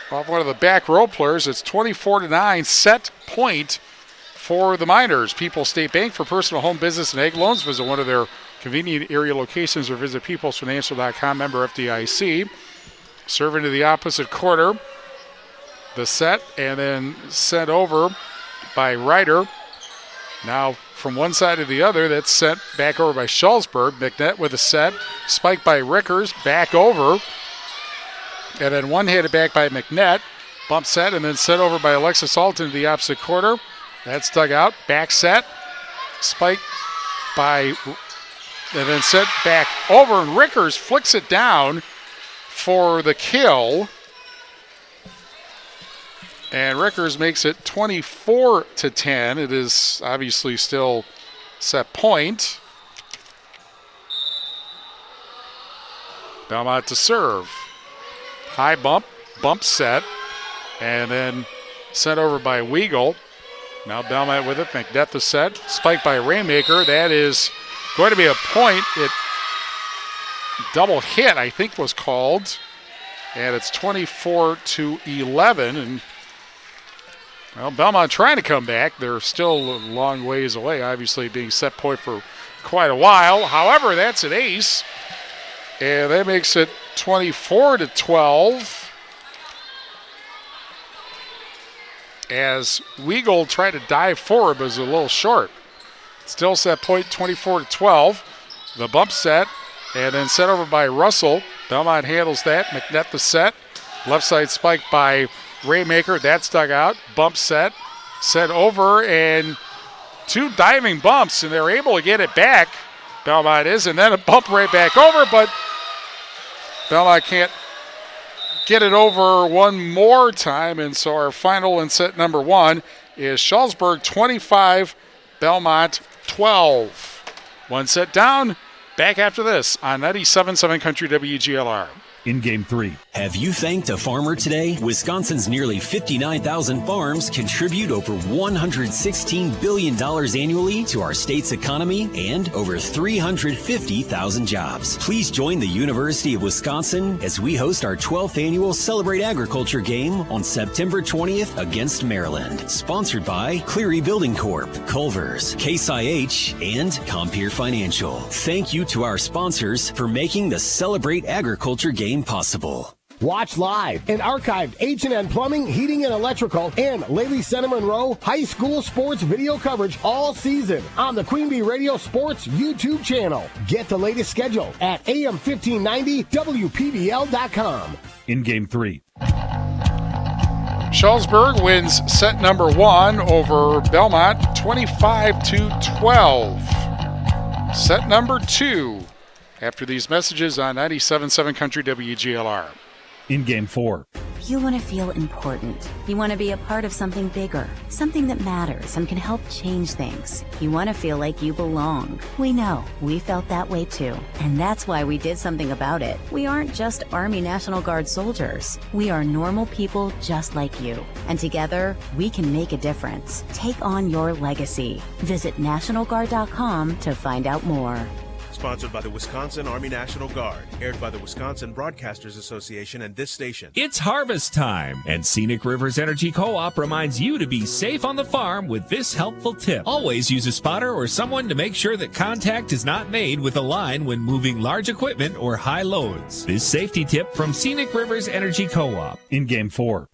off one of the back row players. It's 24-9, set point for the Miners. People's State Bank, for personal, home, business, and ag loans. Visit one of their convenient area locations or visit peoplesfinancial.com, member FDIC. Serve into the opposite quarter. The set, and then sent over by Ryder. Now from one side to the other, that's sent back over by Shullsburg. McNett with a set. Spiked by Rickers, back over. And then one-handed back by McNett. Bump set, and then sent over by Alexis Alton to the opposite quarter. That's dug out. Back set. Spike by, and then sent back over, and Rickers flicks it down for the kill. And Rickers makes it 24-10. It is obviously still set point. Belmont to serve. High bump set, and then sent over by Weigel. Now Belmont with it. McNett the set. Spiked by Rainmaker. That is going to be a point. It double hit, I think, was called. And it's 24-11. And well, Belmont trying to come back. They're still a long ways away, obviously being set point for quite a while. However, that's an ace. And that makes it 24-12. As Weigel tried to dive forward, but was a little short. Still set point 24-12. The bump set, and then set over by Russell. Belmont handles that. McNett the set. Left side spike by Raymaker. That's dug out. Bump set. Set over, and two diving bumps, and they're able to get it back. Belmont is, and then a bump right back over, but Belmont can't get it over one more time, and so our final in set number 1 is Shullsburg 25, Belmont 12. One set down, back after this on 97.7 Country WGLR. In Game 3. Have you thanked a farmer today? Wisconsin's nearly 59,000 farms contribute over $116 billion annually to our state's economy and over 350,000 jobs. Please join the University of Wisconsin as we host our 12th annual Celebrate Agriculture game on September 20th against Maryland. Sponsored by Cleary Building Corp., Culver's, Case IH, and Compeer Financial. Thank you to our sponsors for making the Celebrate Agriculture game possible. Watch live and archived H&N Plumbing, Heating, and Electrical and Lely Center Monroe high school sports video coverage all season on the Queen Bee Radio Sports YouTube channel. Get the latest schedule at AM1590WPBL.com. In Game 3. Shullsburg wins set number 1 over Belmont 25-12. Set number 2. after these messages on 97.7 Country WGLR. In Game 4. You want to feel important. You want to be a part of something bigger, something that matters and can help change things. You want to feel like you belong. We know. We felt that way too. And that's why we did something about it. We aren't just Army National Guard soldiers. We are normal people just like you. And together, we can make a difference. Take on your legacy. Visit NationalGuard.com to find out more. Sponsored by the Wisconsin Army National Guard. Aired by the Wisconsin Broadcasters Association and this station. It's harvest time, and Scenic Rivers Energy Co-op reminds you to be safe on the farm with this helpful tip. Always use a spotter or someone to make sure that contact is not made with a line when moving large equipment or high loads. This safety tip from Scenic Rivers Energy Co-op. In Game 4.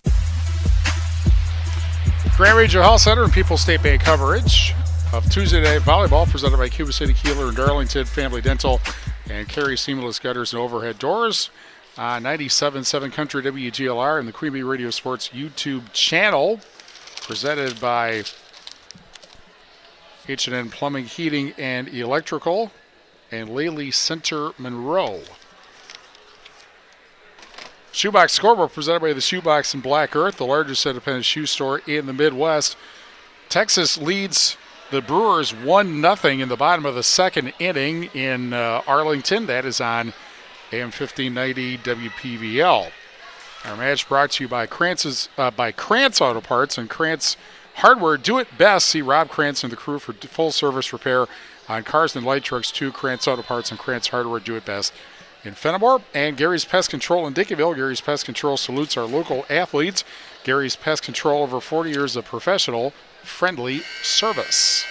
Grand Regional Health Center and People's State Bank coverage of Tuesday Night Volleyball presented by Cuba City, Kieler, and Darlington Family Dental and Carey Seamless Gutters and Overhead Doors on 97.7 Country WGLR and the Creamy Radio Sports YouTube channel, presented by H&N Plumbing, Heating, and Electrical and Lely Center Monroe. Shoebox Scoreboard presented by the Shoebox in Black Earth, the largest independent shoe store in the Midwest. Texas leads the Brewers 1-0 in the bottom of the second inning in Arlington. That is on AM 1590 WPVL. Our match brought to you by Krantz Auto Parts and Krantz Hardware. Do it best. See Rob Krantz and the crew for full service repair on cars and light trucks too. Krantz Auto Parts and Krantz Hardware. Do it best in Fenimore. And Gary's Pest Control in Dickeyville. Gary's Pest Control salutes our local athletes. Gary's Pest Control, over 40 years of professional friendly service.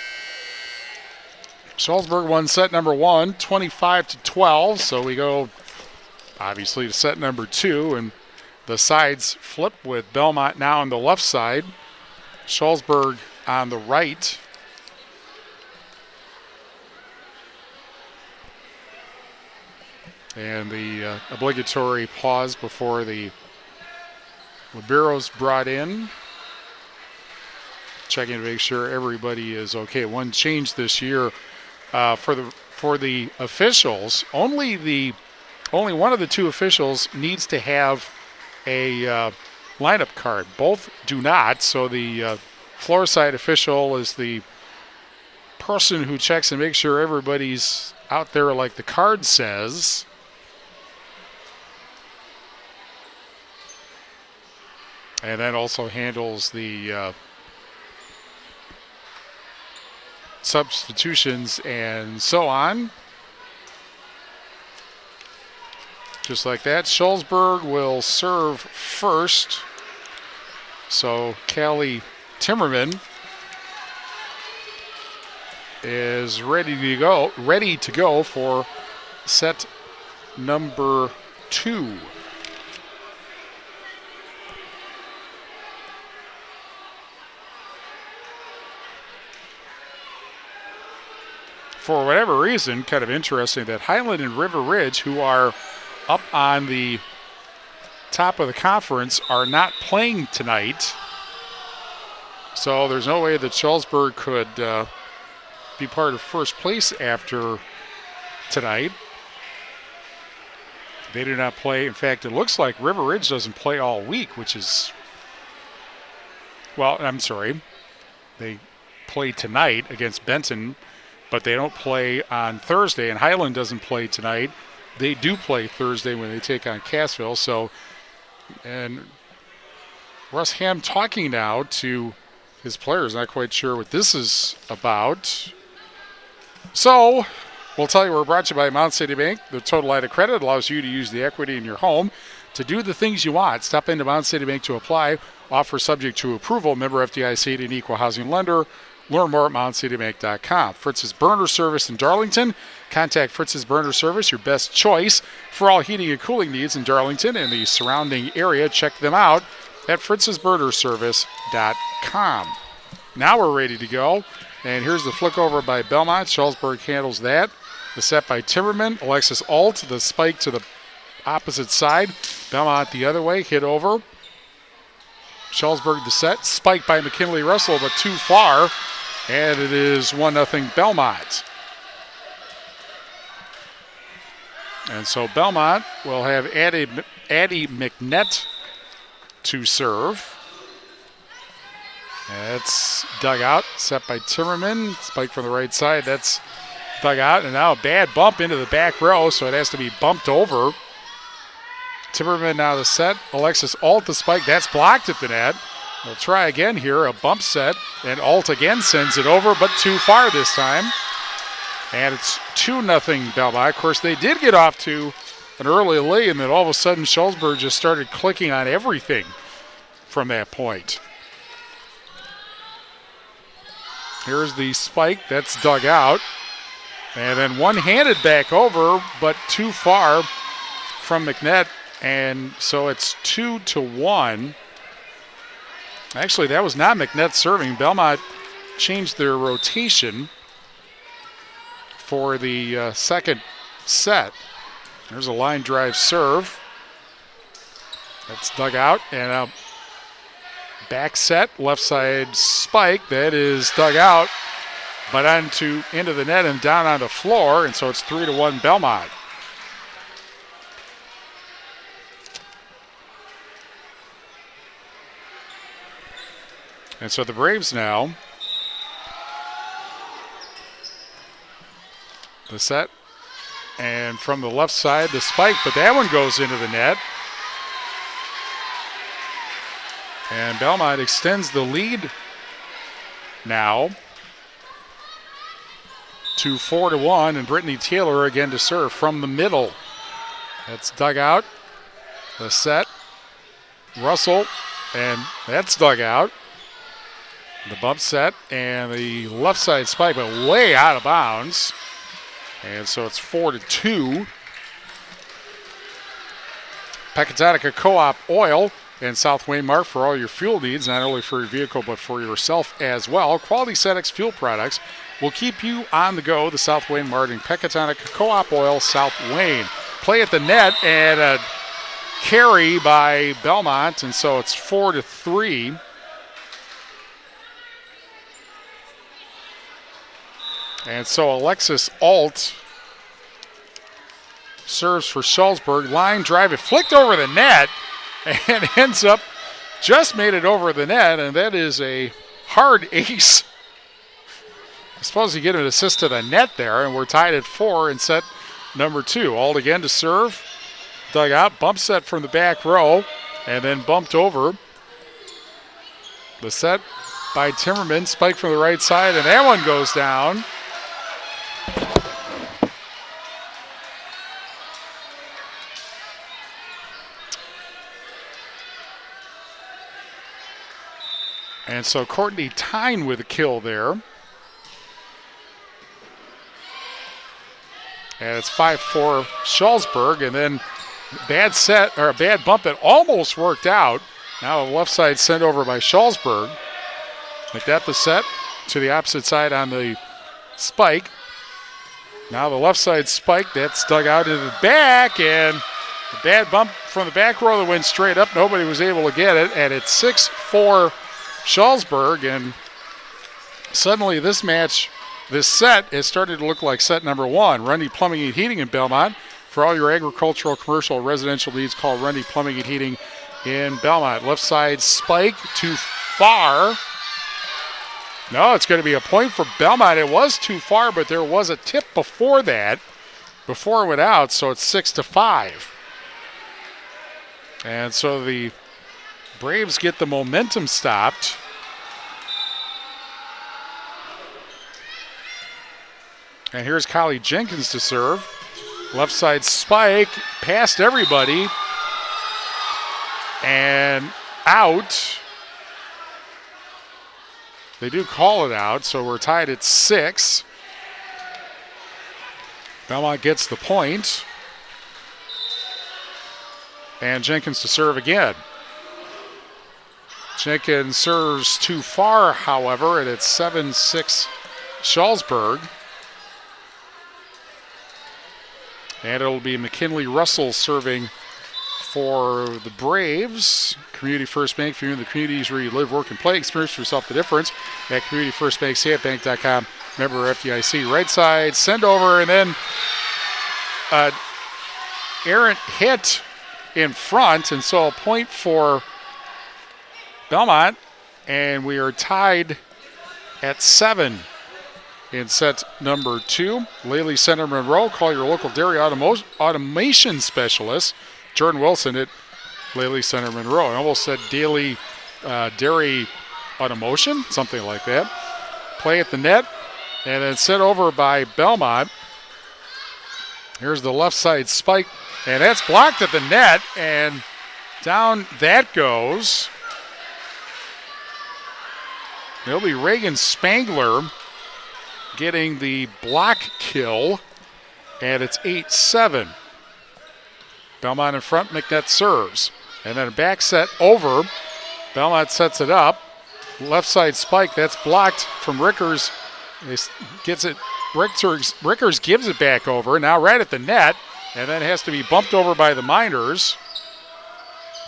Shullsburg won set number 1, 25-12. So we go, obviously, to set number 2, and the sides flip with Belmont now on the left side, Shullsburg on the right. And the obligatory pause before the liberos brought in, checking to make sure everybody is okay. One change this year for the officials. Only one of the two officials needs to have a lineup card. Both do not. So the floor side official is the person who checks and makes sure everybody's out there like the card says. And that also handles the substitutions and so on. Just like that. Shullsburg will serve first. So Callie Timmerman is ready to go for set number 2. For whatever reason, kind of interesting that Highland and River Ridge, who are up on the top of the conference, are not playing tonight. So there's no way that Shullsburg could be part of first place after tonight. They do not play. In fact, it looks like River Ridge doesn't play all week, which is, well, I'm sorry. They play tonight against Benton, but they don't play on Thursday, and Highland doesn't play tonight. They do play Thursday when they take on Cassville. So, and Russ Ham talking now to his players, not quite sure what this is about. So, we'll tell you we're brought to you by Mount City Bank. The Total Line of Credit allows you to use the equity in your home to do the things you want. Stop into Mount City Bank to apply. Offer subject to approval. Member FDIC, an equal housing lender. Learn more at mountcitybank.com. Fritz's Burner Service in Darlington. Contact Fritz's Burner Service, your best choice for all heating and cooling needs in Darlington and the surrounding area. Check them out at fritzsburnerservice.com. Now we're ready to go. And here's the flick over by Belmont. Shullsburg handles that. The set by Timmerman. Alexis Alt, the spike to the opposite side. Belmont the other way, hit over. Shullsburg the set. Spike by McKinley Russell, but too far. And it is 1-0 Belmont. And so Belmont will have Addie McNett to serve. That's dug out, set by Timmerman. Spike from the right side. That's dug out, and now a bad bump into the back row, so it has to be bumped over. Timmerman now the set. Alexis Alt the spike. That's blocked at the net. They'll try again here, a bump set, and Alt again sends it over, but too far this time. And it's 2-0 Belmont. Of course, they did get off to an early lead, and then all of a sudden Shullsburg just started clicking on everything from that point. Here's the spike. That's dug out. And then one-handed back over, but too far from McNett. And so it's 2-1. Actually, that was not McNett serving. Belmont changed their rotation for the second set. There's a line drive serve. That's dug out. And a back set, left side spike. That is dug out, but into the net and down on the floor. And so it's 3-1 Belmont. And so the Braves now, the set, and from the left side, the spike, but that one goes into the net. And Belmont extends the lead now to 4-1, and Brittany Taylor again to serve from the middle. That's dug out, the set, Russell, and that's dug out. The bump set and the left side spike, but way out of bounds. And so it's 4-2. Pecatonica Co-op Oil and South Wayne Mark for all your fuel needs, not only for your vehicle but for yourself as well. Quality Sedex fuel products will keep you on the go. The South Wayne Martin Pecatonica Co-op Oil, South Wayne. Play at the net and a carry by Belmont, and so it's 4-3. And so Alexis Alt serves for Shullsburg. Line drive, it flicked over the net and ends up, just made it over the net, and that is a hard ace. I suppose you get an assist to the net there, and we're tied at 4 in set number 2. Alt again to serve. Dug out, bump set from the back row, and then bumped over. The set by Timmerman, spike from the right side, and that one goes down. And so Courtney Tyne with a kill there. And it's 5-4 Shullsburg, and then bad set, or a bad bump that almost worked out. Now a left side sent over by Shullsburg. Like that, the set to the opposite side on the spike. Now the left side spike, that's dug out into the back, and a bad bump from the back row that went straight up. Nobody was able to get it, and it's 6-4 Shullsburg, and suddenly this set has started to look like set number 1. Rundy Plumbing and Heating in Belmont. For all your agricultural, commercial, residential needs, call Rundy Plumbing and Heating in Belmont. Left side spike, too far. No, it's going to be a point for Belmont. It was too far, but there was a tip before that, before it went out, so it's 6-5. And so the Braves get the momentum stopped. And here's Kylie Jenkins to serve. Left side spike, past everybody, and out. They do call it out, so we're tied at 6. Belmont gets the point. And Jenkins to serve again. Jenkins serves too far, however, and it's 7-6 Shullsburg. And it'll be McKinley Russell serving for the Braves. Community First Bank, for you in the communities where you live, work, and play. Experience for yourself the difference at Community First Bank, CFbank.com, member FDIC. Right side, send over, and then errant hit in front, and so a point for Belmont, and we are tied at 7 in set number 2. Lely Center Monroe, call your local dairy automation specialist. Jordan Wilson at Lely Center Monroe. I almost said daily dairy automotion, something like that. Play at the net, and then set over by Belmont. Here's the left side spike, and that's blocked at the net, and down that goes. It'll be Reagan Spangler getting the block kill, and it's 8-7. Belmont in front, McNett serves. And then a back set over. Belmont sets it up. Left side spike, that's blocked from Rickers. Gets it. Rickers gives it back over. Now right at the net, and then has to be bumped over by the Miners.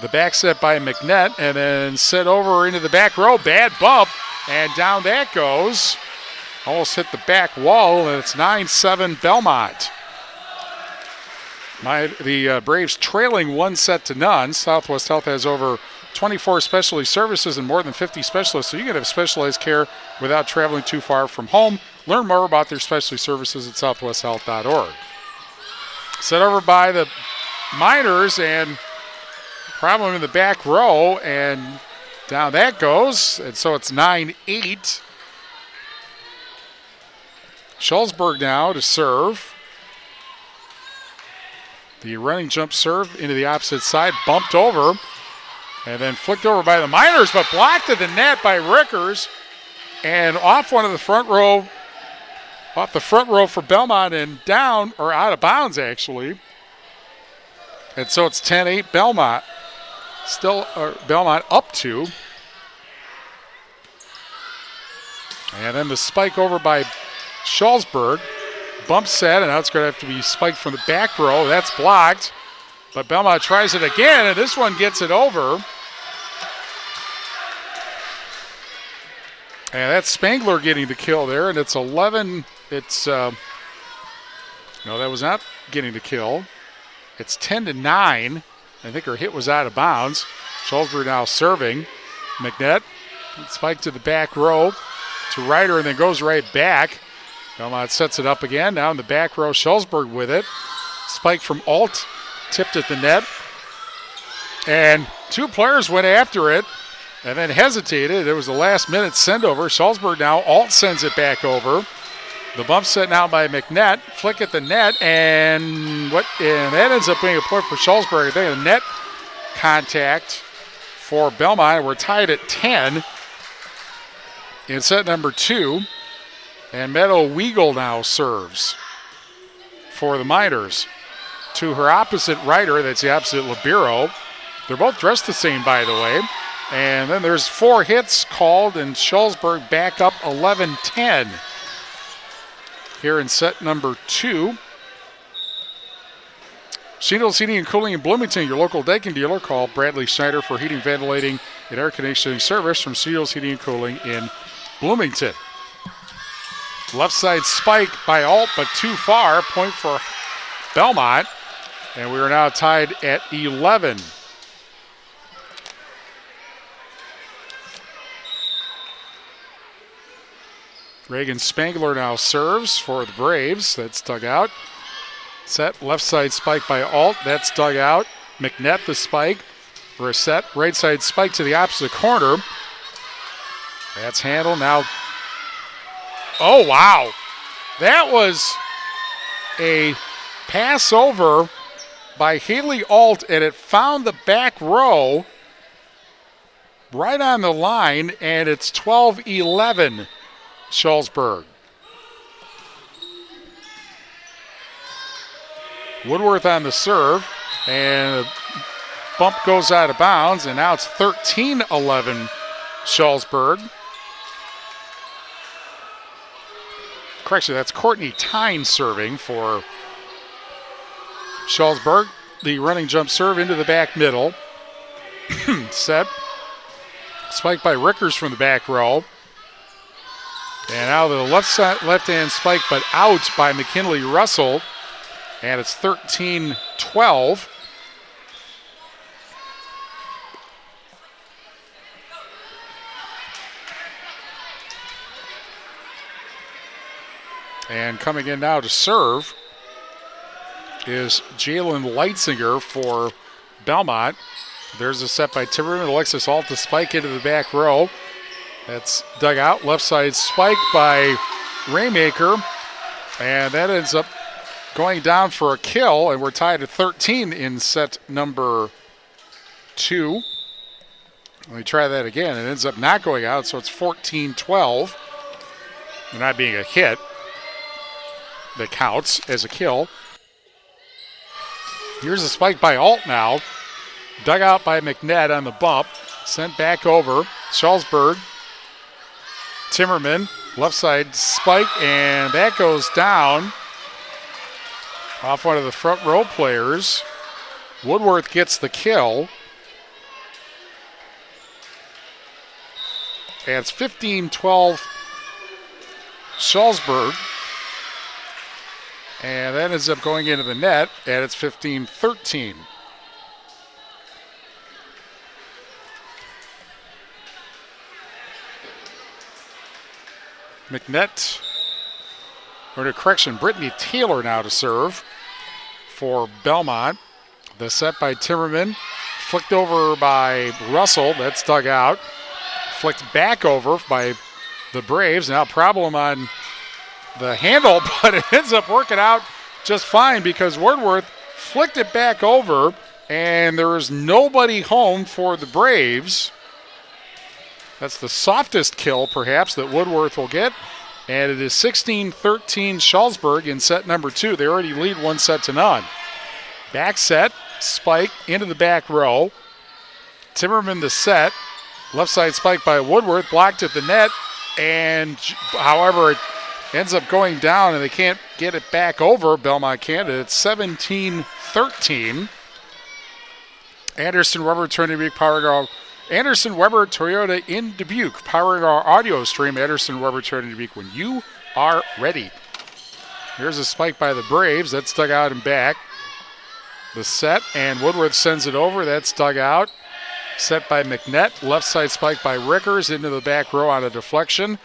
The back set by McNett, and then set over into the back row. Bad bump, and down that goes. Almost hit the back wall, and it's 9-7 Belmont. The Braves trailing 1-0. Southwest Health has over 24 specialty services and more than 50 specialists, so you can have specialized care without traveling too far from home. Learn more about their specialty services at southwesthealth.org. Set over by the Miners, and problem in the back row, and down that goes, and so it's 9-8. Shullsburg now to serve. The running jump serve into the opposite side, bumped over, and then flicked over by the Miners, but blocked at the net by Rickers, and off one of the front row, off the front row for Belmont, and down, or out of bounds actually. And so it's 10-8 Belmont. Still Belmont up 2. And then the spike over by Shullsburg. Bump set, and now it's going to have to be spiked from the back row. That's blocked. But Belmont tries it again, and this one gets it over. And that's Spangler getting the kill there, and it's 11. It's, no, that was not getting the kill. It's 10-9. I think her hit was out of bounds. Shullsburg now serving. McNett, spike to the back row to Ryder, and then goes right back. Belmont sets it up again. Now in the back row, Shullsburg with it. Spike from Alt, tipped at the net. And two players went after it and then hesitated. It was the last minute send over. Shullsburg now, Alt sends it back over. The bump set now by McNett. Flick at the net, and that ends up being a point for Shullsburg. I think a net contact for Belmont. We're tied at 10 in set number 2. And Meadow Weagle now serves for the Miners. To her opposite Ryder, that's the opposite libero. They're both dressed the same, by the way. And then there's 4 hits called, and Shullsburg back up 11-10 here in set number 2. Shingles Heating and Cooling in Bloomington, your local Daikin dealer. Call Bradley Schneider for heating, ventilating, and air conditioning service from Shingles Heating and Cooling in Bloomington. Left side spike by Alt, but too far. Point for Belmont. And we are now tied at 11. Reagan Spangler now serves for the Braves. That's dug out. Set, left side spike by Alt. That's dug out. McNett the spike for a set. Right side spike to the opposite corner. That's handled now. Oh, wow. That was a pass over by Haley Alt, and it found the back row right on the line, and it's 12-11 Shullsburg. Woodworth on the serve, and the bump goes out of bounds, and now it's 13-11 Shullsburg. Correction, that's Courtney Tyne serving for Shullsburg. The running jump serve into the back middle. Set. Spike by Rickers from the back row. And now the left-hand spike, but out by McKinley Russell. And it's 13-12. And coming in now to serve is Jalen Leitzinger for Belmont. There's a set by Timmerman. Alexis Alt to spike into the back row. That's dug out. Left side spike by Raymaker. And that ends up going down for a kill. And we're tied at 13 in set number 2. Let me try that again. It ends up not going out, so it's 14-12. And not being a hit that counts as a kill. Here's a spike by Alt now. Dug out by McNett on the bump. Sent back over. Shullsburg. Timmerman. Left side spike, and that goes down off one of the front row players. Woodworth gets the kill. And it's 15-12 Shullsburg. And that ends up going into the net, and it's 15-13. McNett, or to correction, Brittany Taylor now to serve for Belmont. The set by Timmerman, flicked over by Russell, that's dug out. Flicked back over by the Braves. Now problem on the handle, but it ends up working out just fine because Woodworth flicked it back over, and there is nobody home for the Braves. That's the softest kill, perhaps, that Woodworth will get. And it is 16-13 Shullsburg in set number 2. They already lead 1-0. Back set, spike into the back row. Timmerman the set. Left side spike by Woodworth, blocked at the net. And, however, it ends up going down, and they can't get it back over. Belmont can't. It's 17-13. Anderson Weber turning big power. Anderson Weber Toyota in Dubuque, powering our audio stream. Anderson Weber Toyota in Dubuque when you are ready. Here's a spike by the Braves. That's dug out and back. The set, and Woodworth sends it over. That's dug out. Set by McNett. Left side spike by Rickers into the back row on a deflection.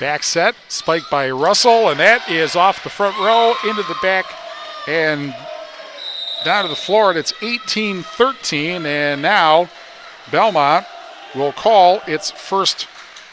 Back set, spike by Russell, and that is off the front row into the back and down to the floor, and it's 18-13, and now Belmont will call its first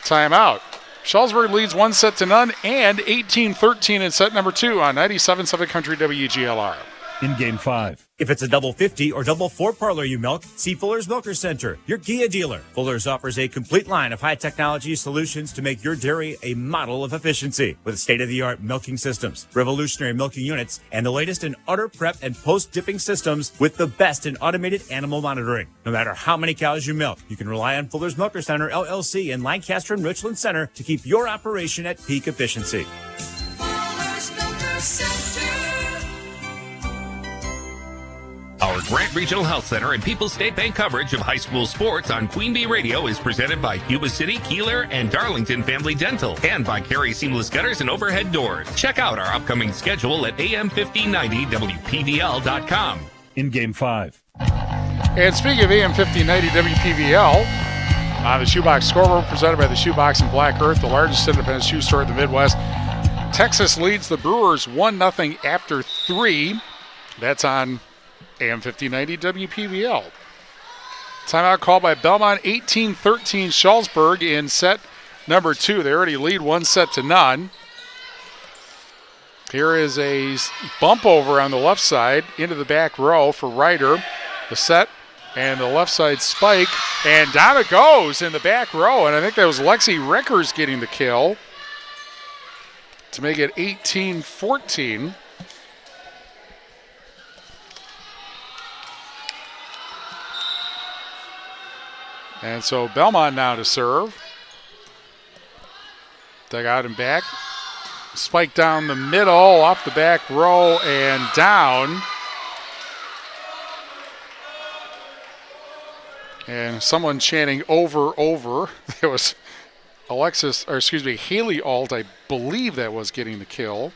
timeout. Shullsburg leads 1-0 and 18-13 in set number 2 on 97.7 Country WGLR. In game 5. If it's a double 50 or double 4 parlor you milk, see Fuller's Milker Center, your Kia dealer. Fuller's offers a complete line of high technology solutions to make your dairy a model of efficiency with state-of-the-art milking systems, revolutionary milking units, and the latest in udder prep and post-dipping systems with the best in automated animal monitoring. No matter how many cows you milk, you can rely on Fuller's Milker Center, LLC in Lancaster and Richland Center to keep your operation at peak efficiency. Fuller's Milker Center. Our Grant Regional Health Center and People's State Bank coverage of high school sports on Queen Bee Radio is presented by Cuba City, Kieler, and Darlington Family Dental, and by Carey Seamless Gutters and Overhead Doors. Check out our upcoming schedule at am1590wpvl.com. In game 5. And speaking of AM 1590 WPVL, on the Shoebox Scoreboard presented by the Shoebox in Black Earth, the largest independent shoe store in the Midwest. Texas leads the Brewers 1-0 after 3. That's on AM 1590 WPVL. Timeout called by Belmont, 18-13 Shullsburg in set number 2. They already lead 1-0. Here is a bump over on the left side into the back row for Ryder. The set and the left side spike, and down it goes in the back row, and I think that was Lexi Rickers getting the kill to make it 18-14. And so Belmont now to serve. Dug out and back. Spike down the middle, off the back row and down. And someone chanting over. There was Haley Alt, I believe that was getting the kill.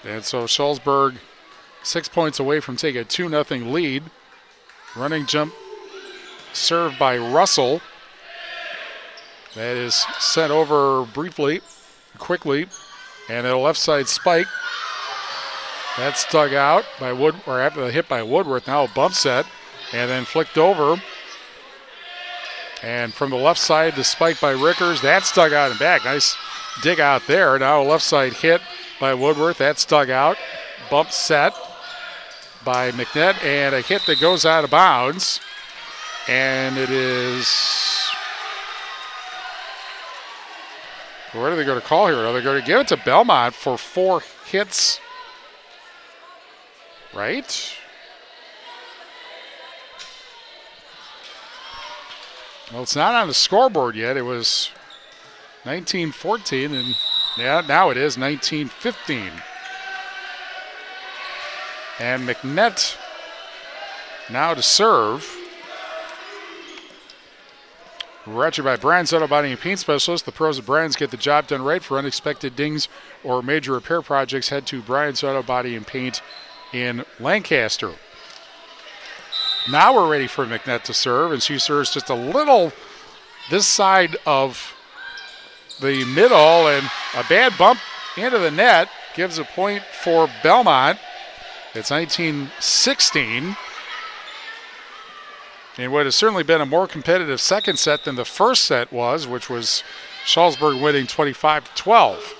And so Shullsburg 6 points away from taking a 2-0 lead. Running jump served by Russell. That is sent over quickly, and a left side spike. That's dug out by after the hit by Woodworth. Now a bump set, and then flicked over. And from the left side, the spike by Rickers. That's dug out and back. Nice dig out there. Now a left side hit by Woodworth. That's dug out. Bump set by McNett, and a hit that goes out of bounds. And it is... Where are they going to call here? Are they going to give it to Belmont for 4 hits? Right? Well, it's not on the scoreboard yet. It was 19-14, and now it is 19-15. And McNett now to serve. Brought to you by Brian's Auto Body and Paint Specialist. The pros of Brian's get the job done right. For unexpected dings or major repair projects, head to Brian's Auto Body and Paint in Lancaster. Now we're ready for McNett to serve, and she serves just a little this side of the middle, and a bad bump into the net gives a point for Belmont. It's 19-16. And what has certainly been a more competitive second set than the first set was, which was Shullsburg winning 25-12.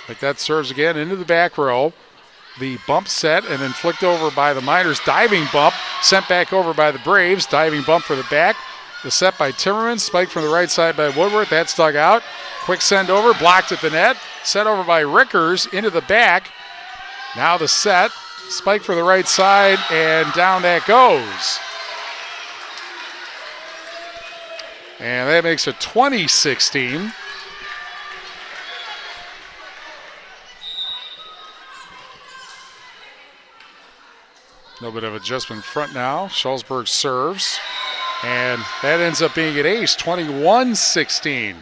McNett serves again into the back row. The bump set and then flicked over by the Miners. Diving bump sent back over by the Braves. Diving bump for the back. The set by Timmerman. Spike from the right side by Woodworth. That's dug out. Quick send over. Blocked at the net. Set over by Rickers into the back. Now the set. Spike for the right side, and down that goes. And that makes it 20-16. A little bit of adjustment front now. Shullsburg serves, and that ends up being an ace, 21-16.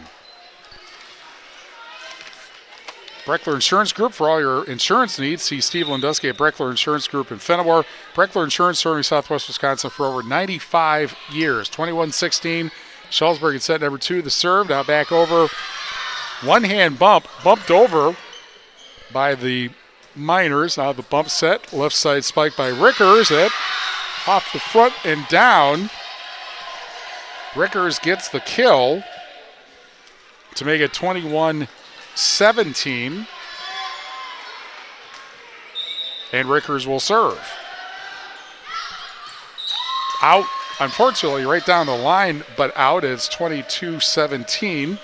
Breckler Insurance Group, for all your insurance needs, see Steve Landusky at Breckler Insurance Group in Fenimore. Breckler Insurance serving Southwest Wisconsin for over 95 years. 21-16. Shullsburg in set number 2, the serve. Now back over. One-hand bump, bumped over by the Miners. Now the bump set. Left side spike by Rickers. That off the front and down. Rickers gets the kill to make it 21-17. And Rickers will serve. Out, unfortunately, right down the line, but out. It's 22-17.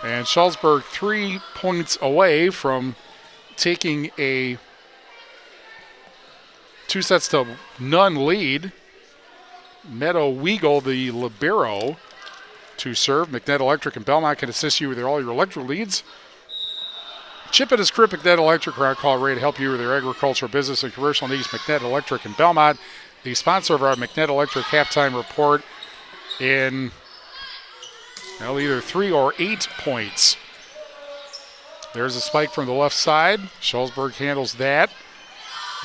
And Shullsburg 3 points away from taking a 2-0 lead. Meadow Weagle, the libero, to serve. McNett Electric and Belmont can assist you with all your electrical needs. Chip and his crew, McNett Electric, are on call ready to help you with your agricultural, business, and commercial needs. McNett Electric and Belmont, the sponsor of our McNett Electric halftime report, in either 3 or 8 points. There's a spike from the left side. Shullsburg handles that.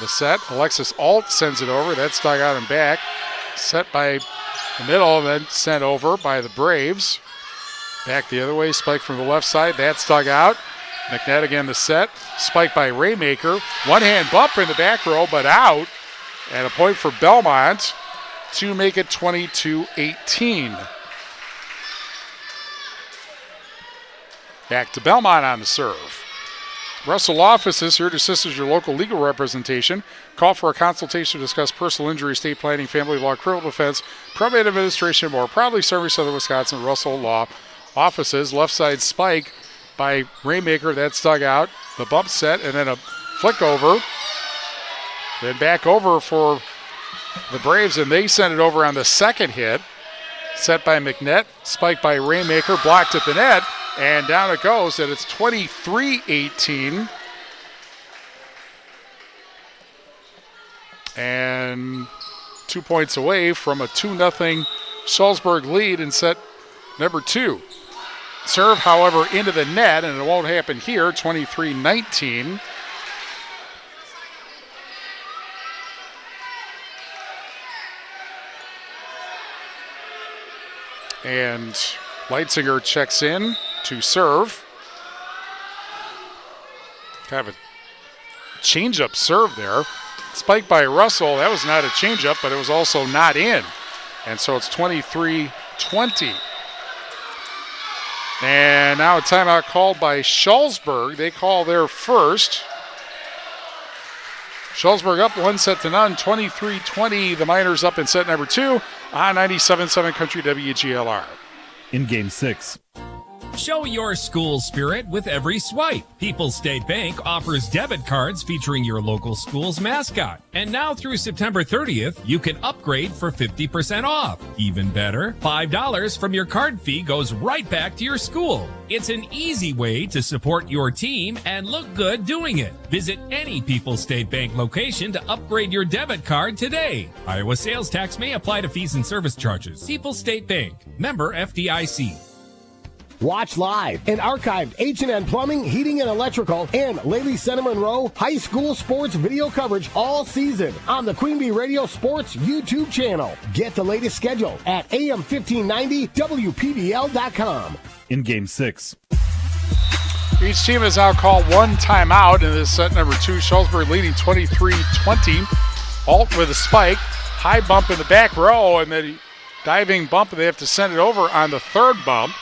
The set. Alexis Alt sends it over. That's dug out and back. Set by the middle and then sent over by the Braves. Back the other way. Spike from the left side. That's dug out. McNett again the set. Spike by Raymaker. One-hand bump in the back row, but out. And a point for Belmont to make it 22-18. Back to Belmont on the serve. Russell Offices here to assist as your local legal representation. Call for a consultation to discuss personal injury, estate planning, family law, criminal defense, probate administration, more. Proudly serving Southern Wisconsin. Russell Law Offices. Left side spike by Raymaker. That's dug out. The bump set and then a flick over. Then back over for the Braves, and they send it over on the second hit. Set by McNett. Spike by Raymaker. Blocked at the net. And down it goes, and it's 23-18. And 2 points away from a 2-0 Shullsburg lead in set number 2. serve, however, into the net, and it won't happen here. 23-19. And Leitzinger checks in to serve. Kind of a change-up serve there. Spiked by Russell. That was not a change-up, but it was also not in. And so it's 23-20. And now a timeout called by Shullsburg. They call their first. Shullsburg up 1-0, 23-20. The Miners up in set number 2 on 97.7 Country WGLR. In Game 6. Show your school spirit with every swipe. People's State Bank offers debit cards featuring your local school's mascot. And now through September 30th, you can upgrade for 50% off. Even better, $5 from your card fee goes right back to your school. It's an easy way to support your team and look good doing it. Visit any People's State Bank location to upgrade your debit card today. Iowa sales tax may apply to fees and service charges. People's State Bank, member FDIC. Watch live and archived H&N Plumbing, Heating, and Electrical and Lely Center Monroe high school sports video coverage all season on the Queen Bee Radio Sports YouTube channel. Get the latest schedule at AM1590WPBL.com. In Game 6. Each team has now called one timeout in this set number 2. Shullsburg leading 23-20. Alt with a spike. High bump in the back row, and then diving bump, and they have to send it over on the third bump.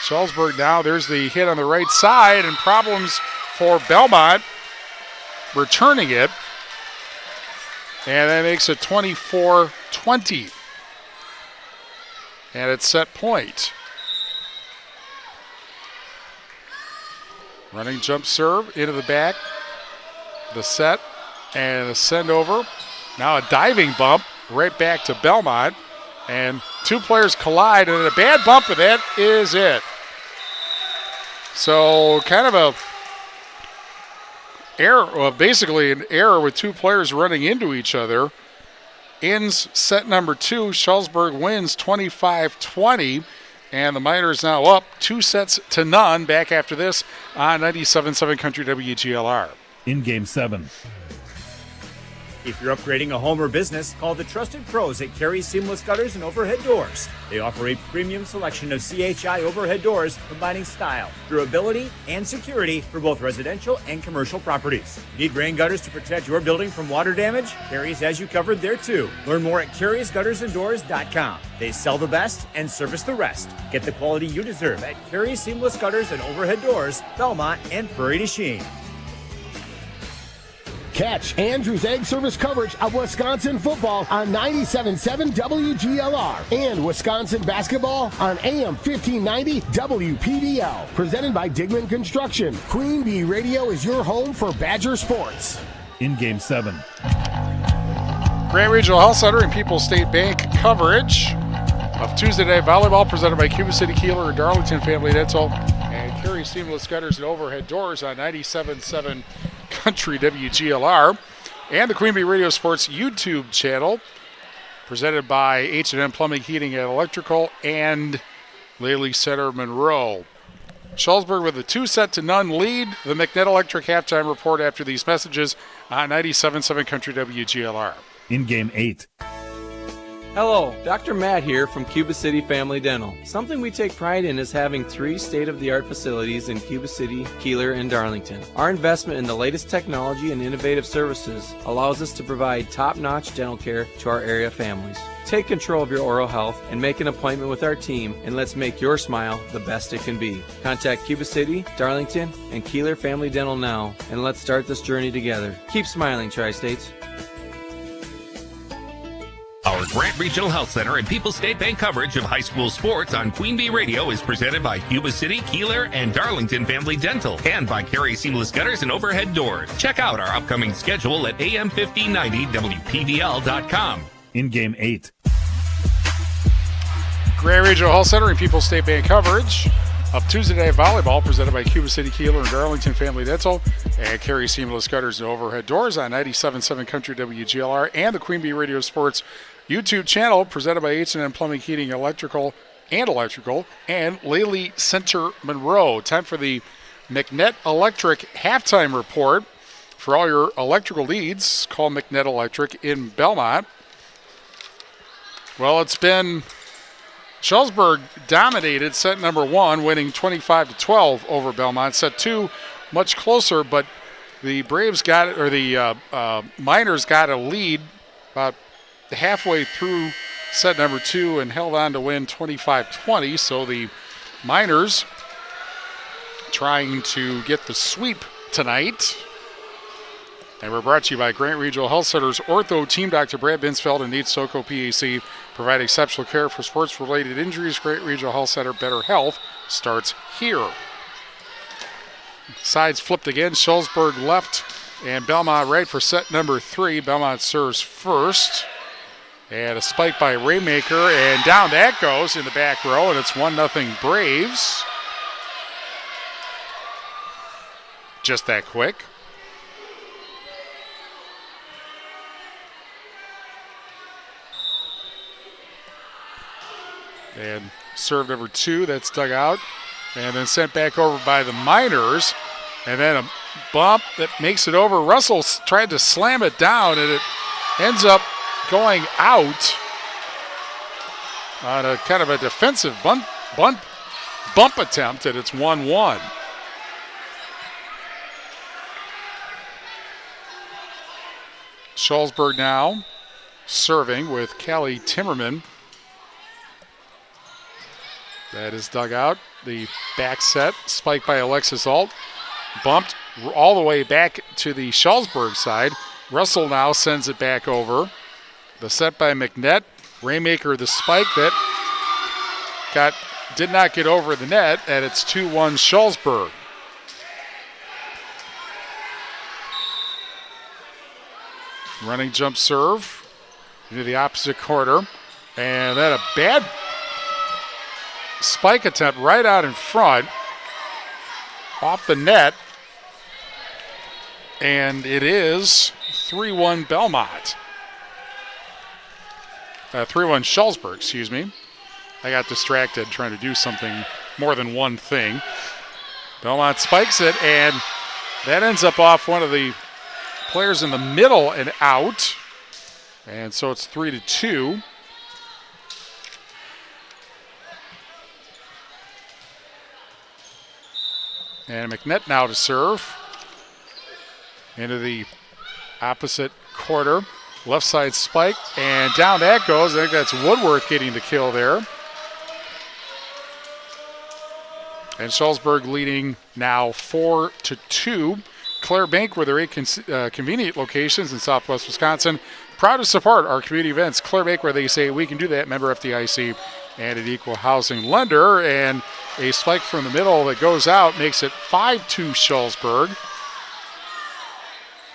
Shullsburg now, there's the hit on the right side, and problems for Belmont returning it. And that makes it 24-20. And it's set point. Running jump serve into the back. The set and a send over. Now a diving bump right back to Belmont. And two players collide, and a bad bump, and that is it. So kind of a error, well, basically an error with two players running into each other. Ends set number 2. Shullsburg wins 25-20, and the Miners now up 2-0. Back after this on 97.7 Country WGLR. In Game 7. If you're upgrading a home or business, call the trusted pros at Carey Seamless Gutters and Overhead Doors. They offer a premium selection of CHI overhead doors combining style, durability, and security for both residential and commercial properties. Need rain gutters to protect your building from water damage? Carey's has you covered there too. Learn more at Carey'sGuttersandDoors.com. They sell the best and service the rest. Get the quality you deserve at Carey Seamless Gutters and Overhead Doors, Belmont, and Prairie du Chien. Catch Andrew's Egg Service coverage of Wisconsin football on 97.7 WGLR and Wisconsin basketball on AM 1590 WPBL. Presented by Digman Construction. Queen Bee Radio is your home for Badger sports. In Game 7. Grand Regional Health Center and People's State Bank coverage of Tuesday Night Volleyball presented by Cuba City, Kieler, and Darlington Family Dental and Carey Seamless Gutters and Overhead Doors on 97.7 Country WGLR and the Queen Bee Radio Sports YouTube channel presented by H&M Plumbing, Heating, and Electrical and Lely Center Monroe. Shullsburg with a 2-0 lead. The McNett Electric halftime report after these messages on 97.7 Country WGLR. In Game 8. Hello, Dr. Matt here from Cuba City Family Dental. Something we take pride in is having 3 state-of-the-art facilities in Cuba City, Kieler, and Darlington. Our investment in the latest technology and innovative services allows us to provide top-notch dental care to our area families. Take control of your oral health and make an appointment with our team, and let's make your smile the best it can be. Contact Cuba City, Darlington, and Kieler Family Dental now, and let's start this journey together. Keep smiling, Tri-States. Our Grant Regional Health Center and People's State Bank coverage of high school sports on Queen Bee Radio is presented by Cuba City, Kieler, and Darlington Family Dental and by Carey Seamless Gutters and Overhead Doors. Check out our upcoming schedule at am1590WPBL.com. In Game 8. Grand Regional Health Center and People's State Bank coverage of Tuesday Night Volleyball presented by Cuba City, Kieler, and Darlington Family Dental and Carey Seamless Gutters and Overhead Doors on 97.7 Country WGLR and the Queen Bee Radio Sports YouTube channel presented by H&M Plumbing, Heating, Electrical and Electrical, and Lely Center Monroe. Time for the McNett Electric halftime report. For all your electrical needs, call McNett Electric in Belmont. Well, it's been Shullsburg dominated set number 1, winning 25-12 over Belmont. Set 2, much closer, but the Braves got it, or the Miners got a lead about halfway through set number 2 and held on to win 25-20. So the Miners trying to get the sweep tonight. And we're brought to you by Grant Regional Health Center's Ortho Team. Dr. Brad Binsfeld and Nate Soko, PAC, provide exceptional care for sports-related injuries. Grant Regional Health Center, better health starts here. Sides flipped again. Shullsburg left and Belmont right for set number 3. Belmont serves first. And a spike by Raymaker, and down that goes in the back row, and it's 1-0 Braves. Just that quick. And serve number 2, that's dug out. And then sent back over by the Miners. And then a bump that makes it over. Russell tried to slam it down, and it ends up going out on a kind of a defensive bump attempt, and it's 1-1. Shullsburg now serving with Callie Timmerman. That is dug out. The back set, spiked by Alexis Alt. Bumped all the way back to the Shullsburg side. Russell now sends it back over. The set by McNett. Raymaker the spike that did not get over the net, and it's 2-1 Shullsburg. Running jump serve into the opposite corner. And then a bad spike attempt right out in front, off the net, and it is 3-1 Belmont. 3-1 Shullsburg, excuse me. I got distracted trying to do something more than one thing. Belmont spikes it, and that ends up off one of the players in the middle and out. And so it's 3-2. And McNett now to serve. Into the opposite quarter. Left side spike, and down that goes. I think that's Woodworth getting the kill there. And Shullsburg leading now 4-2. Clare Bank, with their 8 convenient locations in Southwest Wisconsin, proud to support our community events. Clare Bank, where they say we can do that. Member FDIC and an equal housing lender. And a spike from the middle that goes out makes it 5-2 Shullsburg.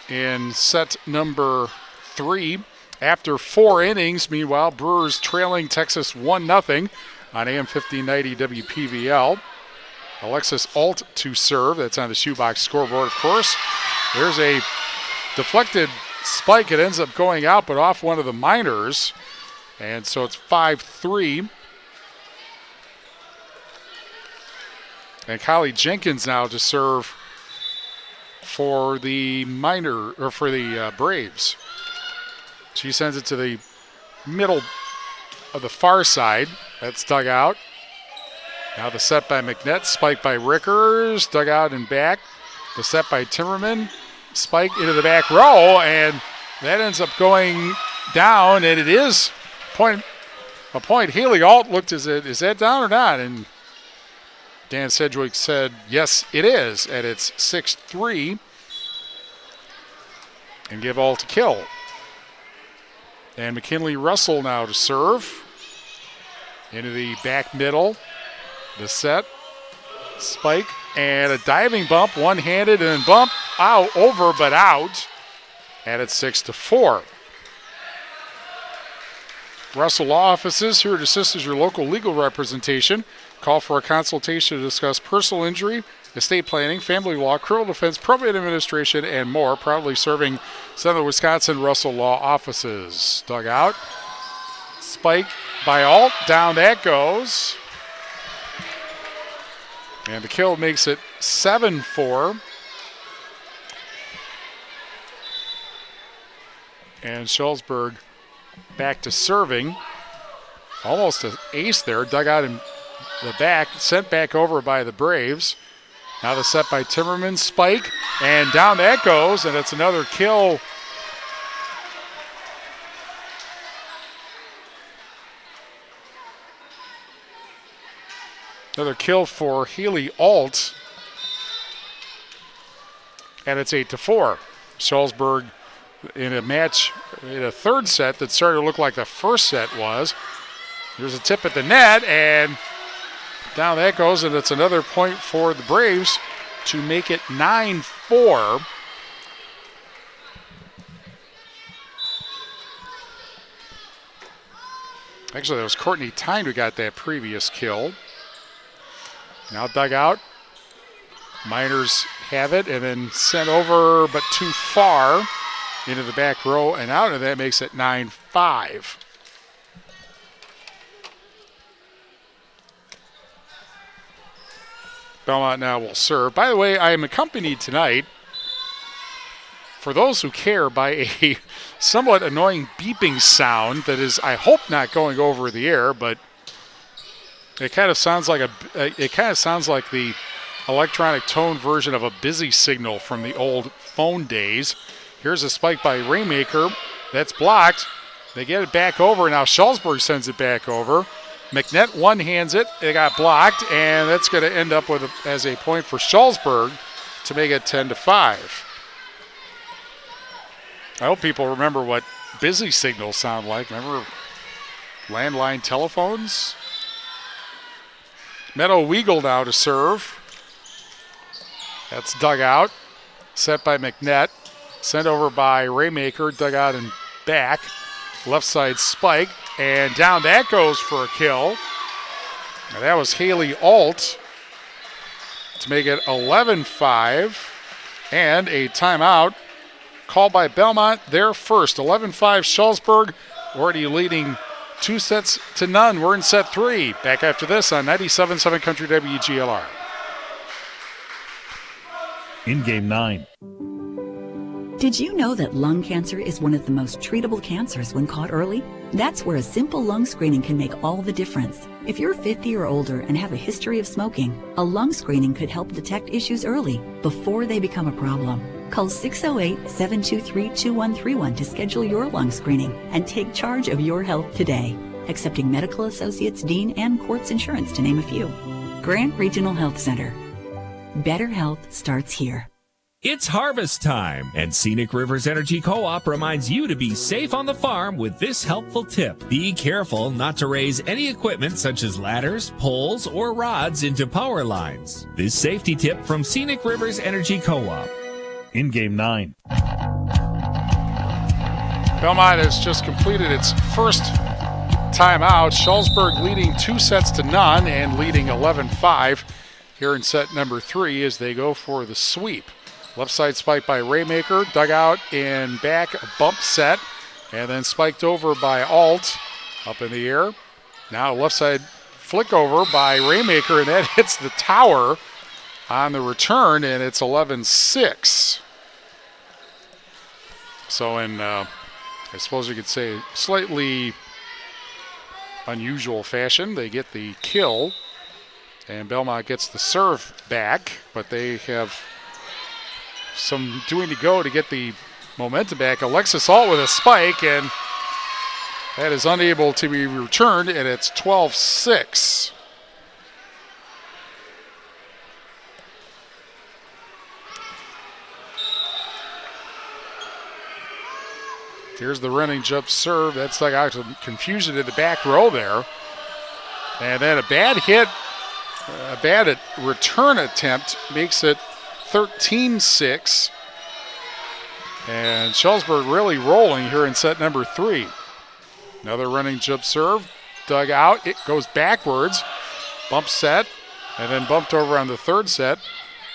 In set number 3, after 4 innings, meanwhile, Brewers trailing Texas 1-0 on AM 1590 WPVL. Alexis Alt to serve. That's on the shoebox scoreboard, of course. There's a deflected spike. It ends up going out, but off one of the Miners. And so it's 5-3. And Kylie Jenkins now to serve for the Braves. She sends it to the middle of the far side. That's dug out. Now the set by McNett, spike by Rickers, dug out and back. The set by Timmerman, spike into the back row, and that ends up going down, and it is a point. Haley Alt looked, is that down or not? And Dan Sedgwick said, yes, it is, and it's 6-3. And give Alt a kill. And McKinley Russell now to serve. Into the back middle. The set. Spike. And a diving bump. One-handed and then bump. Out. Over but out. And it's 6-4. Russell Law Offices here to assist as your local legal representation. Call for a consultation to discuss personal injury, estate planning, family law, criminal defense, probate administration, and more. Proudly serving Southern Wisconsin Russell Law Offices. Dug out. Spike by Alt. Down that goes. And the kill makes it 7-4. And Shullsburg back to serving. Almost an ace there. Dug out in the back. Sent back over by the Braves. Now the set by Timmerman. Spike. And down that goes. And it's another kill. Another kill for Haley Alt. And it's 8-4. Shullsburg in a match, in a third set that started to look like the first set was. There's a tip at the net, and down that goes, and it's another point for the Braves to make it 9-4. Actually, that was Courtney Tyne who got that previous kill. Now dug out. Miners have it and then sent over, but too far into the back row and out, and that makes it 9-5. Belmont now will serve. By the way, I am accompanied tonight, for those who care, by a somewhat annoying beeping sound that is, I hope, not going over the air, but it kind of sounds like the electronic tone version of a busy signal from the old phone days. Here's a spike by Raymaker. That's blocked. They get it back over. Now Shullsburg sends it back over. McNett one-hands it. It got blocked, and that's going to end up with as a point for Shullsburg to make it 10-5. I hope people remember what busy signals sound like. Remember landline telephones? Meadow Weagle now to serve. That's dug out. Set by McNett. Sent over by Raymaker. Dug out and back. Left side spike. And down that goes for a kill. And that was Haley Alt to make it 11-5. And a timeout called by Belmont. Their first. 11-5 Shullsburg. Already leading 2-0. We're in set 3. Back after this on 97.7 Country WGLR. In game 9. Did you know that lung cancer is one of the most treatable cancers when caught early? That's where a simple lung screening can make all the difference. If you're 50 or older and have a history of smoking, a lung screening could help detect issues early before they become a problem. Call 608-723-2131 to schedule your lung screening and take charge of your health today. Accepting Medical Associates, Dean, and Quartz Insurance, to name a few. Grant Regional Health Center. Better health starts here. It's harvest time, and Scenic Rivers Energy Co-op reminds you to be safe on the farm with this helpful tip. Be careful not to raise any equipment such as ladders, poles, or rods into power lines. This safety tip from Scenic Rivers Energy Co-op. In game 9. Belmont has just completed its first timeout. Shullsburg leading 2-0 and leading 11-5 here in set number 3 as they go for the sweep. Left side spike by Raymaker, dug out in back, a bump set, and then spiked over by Alt, up in the air. Now left side flick over by Raymaker, and that hits the tower on the return, and it's 11-6. So in, I suppose you could say, slightly unusual fashion, they get the kill, and Belmont gets the serve back, but they have some doing to go to get the momentum back. Alexis Alt with a spike, and that is unable to be returned, and it's 12-6. Here's the running jump serve. That's like out some confusion in the back row there. And then a bad hit, a bad return attempt makes it 13-6. And Shullsburg really rolling here in set number 3. Another running jump serve, dug out. It goes backwards, bump set, and then bumped over on the third set.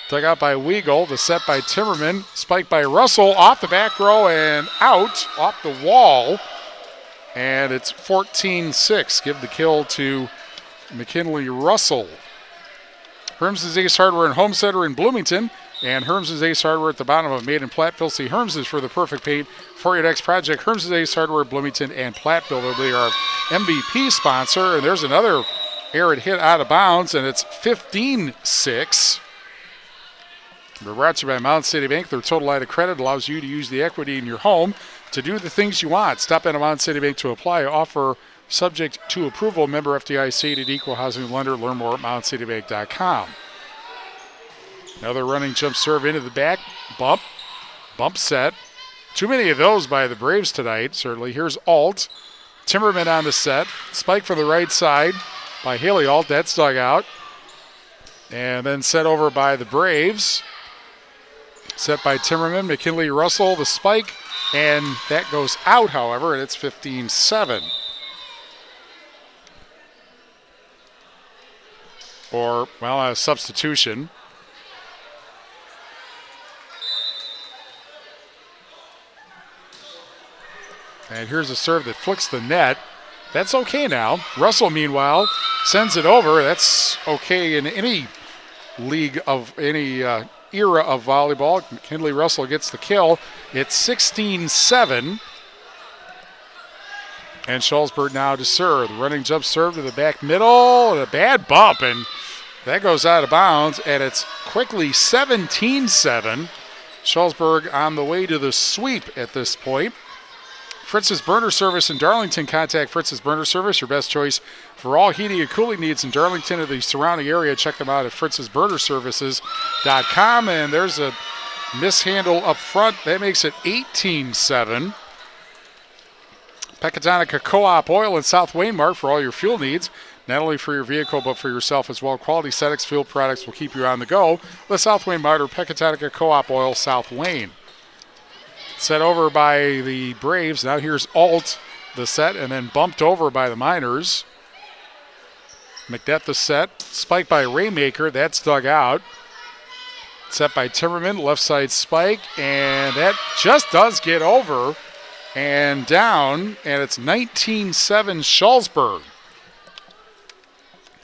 Dug out by Weagle, the set by Timmerman, spiked by Russell, off the back row and out, off the wall. And it's 14-6. Give the kill to McKinley Russell. Herms' Ace Hardware and Home Center in Bloomington, and Herms' Ace Hardware at the bottom of Maid and Platteville. See Herms' for the perfect paint for your next project. Herms' Ace Hardware, Bloomington, and Platteville will be our MVP sponsor. And there's another errant hit out of bounds, and it's 15-6. We're brought to you by Mountain City Bank. Their total line of credit allows you to use the equity in your home to do the things you want. Stop in at Mountain City Bank to apply. Offer subject to approval. Member FDIC, and equal housing lender. Learn more at mountcitybank.com. Another running jump serve into the back. Bump set. Too many of those by the Braves tonight, certainly. Here's Alt. Timmerman on the set. Spike from the right side by Haley Alt. That's dug out. And then set over by the Braves. Set by Timmerman. McKinley Russell, the spike. And that goes out, however, and it's 15-7. Or, well, a substitution. And here's a serve that flicks the net. That's okay now. Russell, meanwhile, sends it over. That's okay in any league of any era of volleyball. McKinley Russell gets the kill. It's 16-7. And Shullsburg now to serve. The running jump serve to the back middle. And a bad bump, and that goes out of bounds. And it's quickly 17-7. Shullsburg on the way to the sweep at this point. Fritz's Burner Service in Darlington. Contact Fritz's Burner Service, your best choice for all heating and cooling needs in Darlington and the surrounding area. Check them out at fritz'sburnerservices.com. And there's a mishandle up front. That makes it 18-7. Pecatonica Co-op Oil in South Waymart for all your fuel needs. Not only for your vehicle, but for yourself as well. Quality Sedex fuel products will keep you on the go. The South Waymart or Pecatonica Co-op Oil, South Wayne. Set over by the Braves. Now here's Alt, the set, and then bumped over by the Miners. McNett the set. Spike by Raymaker. That's dug out. Set by Timmerman. Left side spike. And that just does get over and down. And it's 19-7 Shullsburg.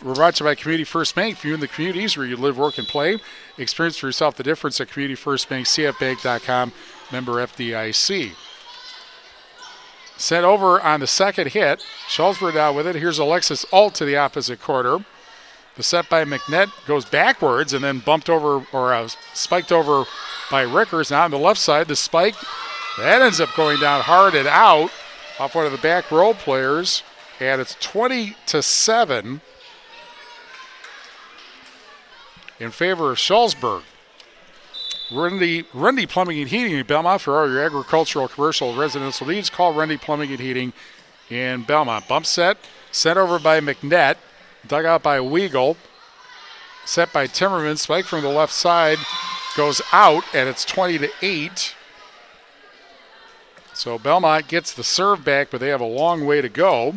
We're brought to you by Community First Bank. For you in the communities where you live, work, and play. Experience for yourself the difference at Community First Bank. CFBank.com. Member FDIC. Sent over on the second hit. Shullsburg now with it. Here's Alexis Alt to the opposite quarter. The set by McNett goes backwards and then bumped over or spiked over by Rickers. Now on the left side, the spike. That ends up going down hard and out off one of the back row players. And it's 20-7 in favor of Shullsburg. Rundy Plumbing and Heating in Belmont for all your agricultural, commercial, residential needs. Call Rundy Plumbing and Heating in Belmont. Bump set, sent over by McNett, dug out by Weigel, set by Timmerman. Spike from the left side goes out, and it's 20-8. So Belmont gets the serve back, but they have a long way to go.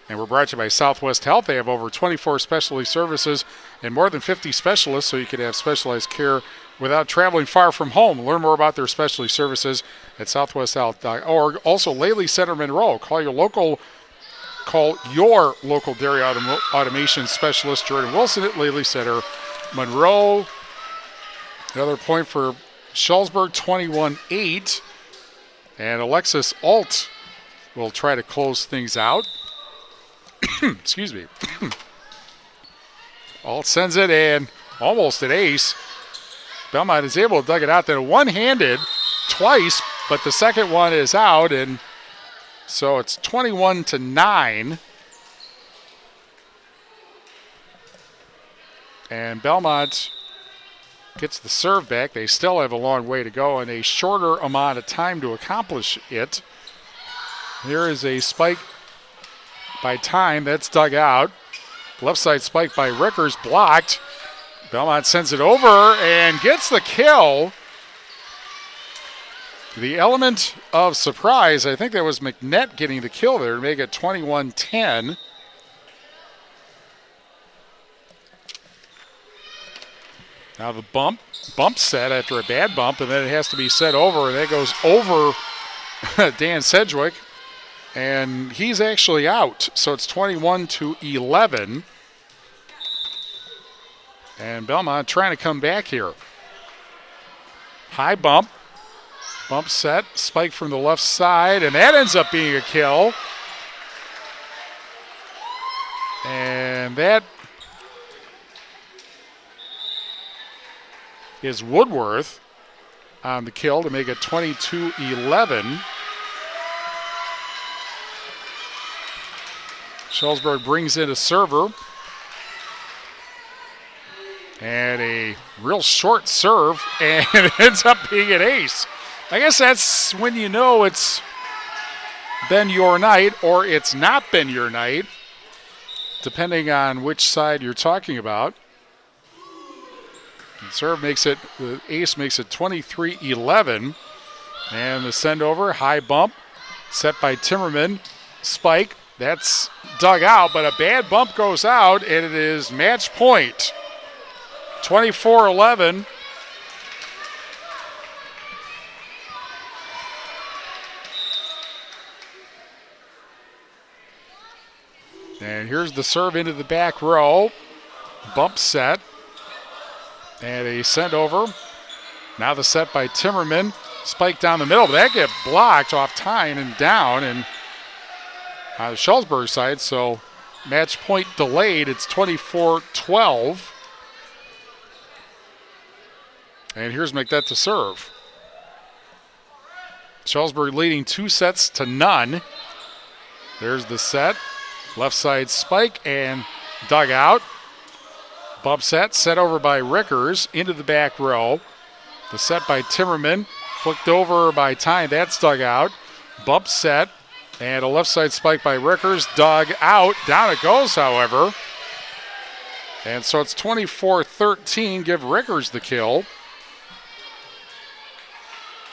And we're brought to you by Southwest Health. They have over 24 specialty services and more than 50 specialists, so you can have specialized care without traveling far from home. Learn more about their specialty services at southwesthealth.org. Also, Laley Center Monroe. Call your local dairy automation specialist, Jordan Wilson, at Laley Center Monroe. Another point for Shullsburg, 21-8. And Alexis Alt will try to close things out. Excuse me. Alt sends it in, almost an ace. Belmont is able to dug it out then one-handed twice, but the second one is out, and so it's 21-9. And Belmont gets the serve back. They still have a long way to go and a shorter amount of time to accomplish it. Here is a spike by Time. That's dug out. Left side spike by Rickers, blocked. Belmont sends it over and gets the kill. The element of surprise, I think that was McNett getting the kill there to make it 21-10. Now the bump set after a bad bump, and then it has to be set over, and that goes over Dan Sedgwick, and he's actually out. So it's 21-11. And Belmont trying to come back here. High bump. Bump set. Spike from the left side. And that ends up being a kill. And that is Woodworth on the kill to make it 22-11. Shullsburg brings in a server. And a real short serve, and it ends up being an ace. I guess that's when you know it's been your night or it's not been your night, depending on which side you're talking about. The serve makes it, the ace makes it 23-11. And the send over, high bump, set by Timmerman. Spike, that's dug out, but a bad bump goes out, and it is match point. 24-11. And here's the serve into the back row. Bump set. And a send over. Now the set by Timmerman. Spike down the middle, but that get blocked off Tyne and down. And on the Shullsburg side, so match point delayed. It's 24-12. And here's McNett to serve. Shullsburg leading 2-0. There's the set. Left side spike and dug out. Bump set over by Rickers into the back row. The set by Timmerman. Flicked over by Tyne. That's dug out. Bump set. And a left side spike by Rickers. Dug out. Down it goes, however. And so it's 24-13. Give Rickers the kill.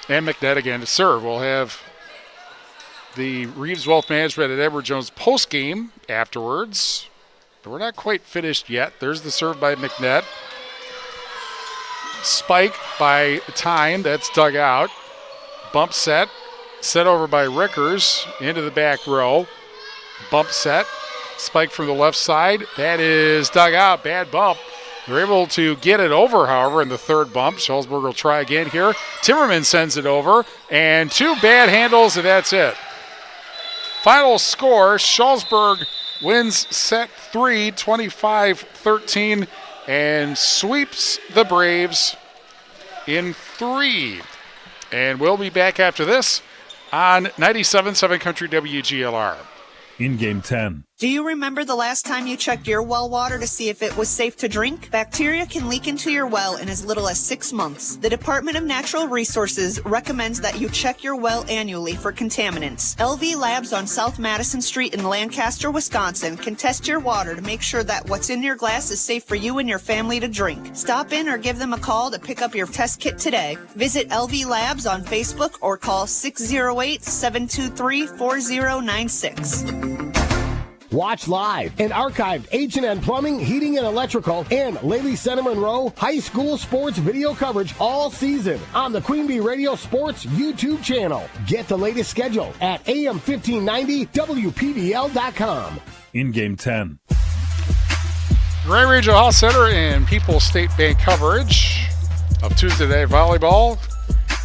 And McNett again to serve. We'll have the Reeves Wealth Management at Edward Jones post game afterwards. But we're not quite finished yet. There's the serve by McNett. Spike by Tyne. That's dug out. Bump set. Set over by Rickers into the back row. Bump set. Spike from the left side. That is dug out. Bad bump. They're able to get it over, however, in the third bump. Shullsburg will try again here. Timmerman sends it over, and two bad handles, and that's it. Final score, Shullsburg wins set 3, 25-13, and sweeps the Braves in 3. And we'll be back after this on 97.7 Country WGLR. In game 10. Do you remember the last time you checked your well water to see if it was safe to drink? Bacteria can leak into your well in as little as 6 months. The Department of Natural Resources recommends that you check your well annually for contaminants. LV Labs on South Madison Street in Lancaster, Wisconsin can test your water to make sure that what's in your glass is safe for you and your family to drink. Stop in or give them a call to pick up your test kit today. Visit LV Labs on Facebook or call 608-723-4096. Watch live and archived H&N Plumbing, Heating, and Electrical and Lely Center Monroe High School sports video coverage all season on the Queen Bee Radio Sports YouTube channel. Get the latest schedule at AM1590WPBL.com. In game 10. Ray Regional Health Center and People's State Bank coverage of Tuesday Night Volleyball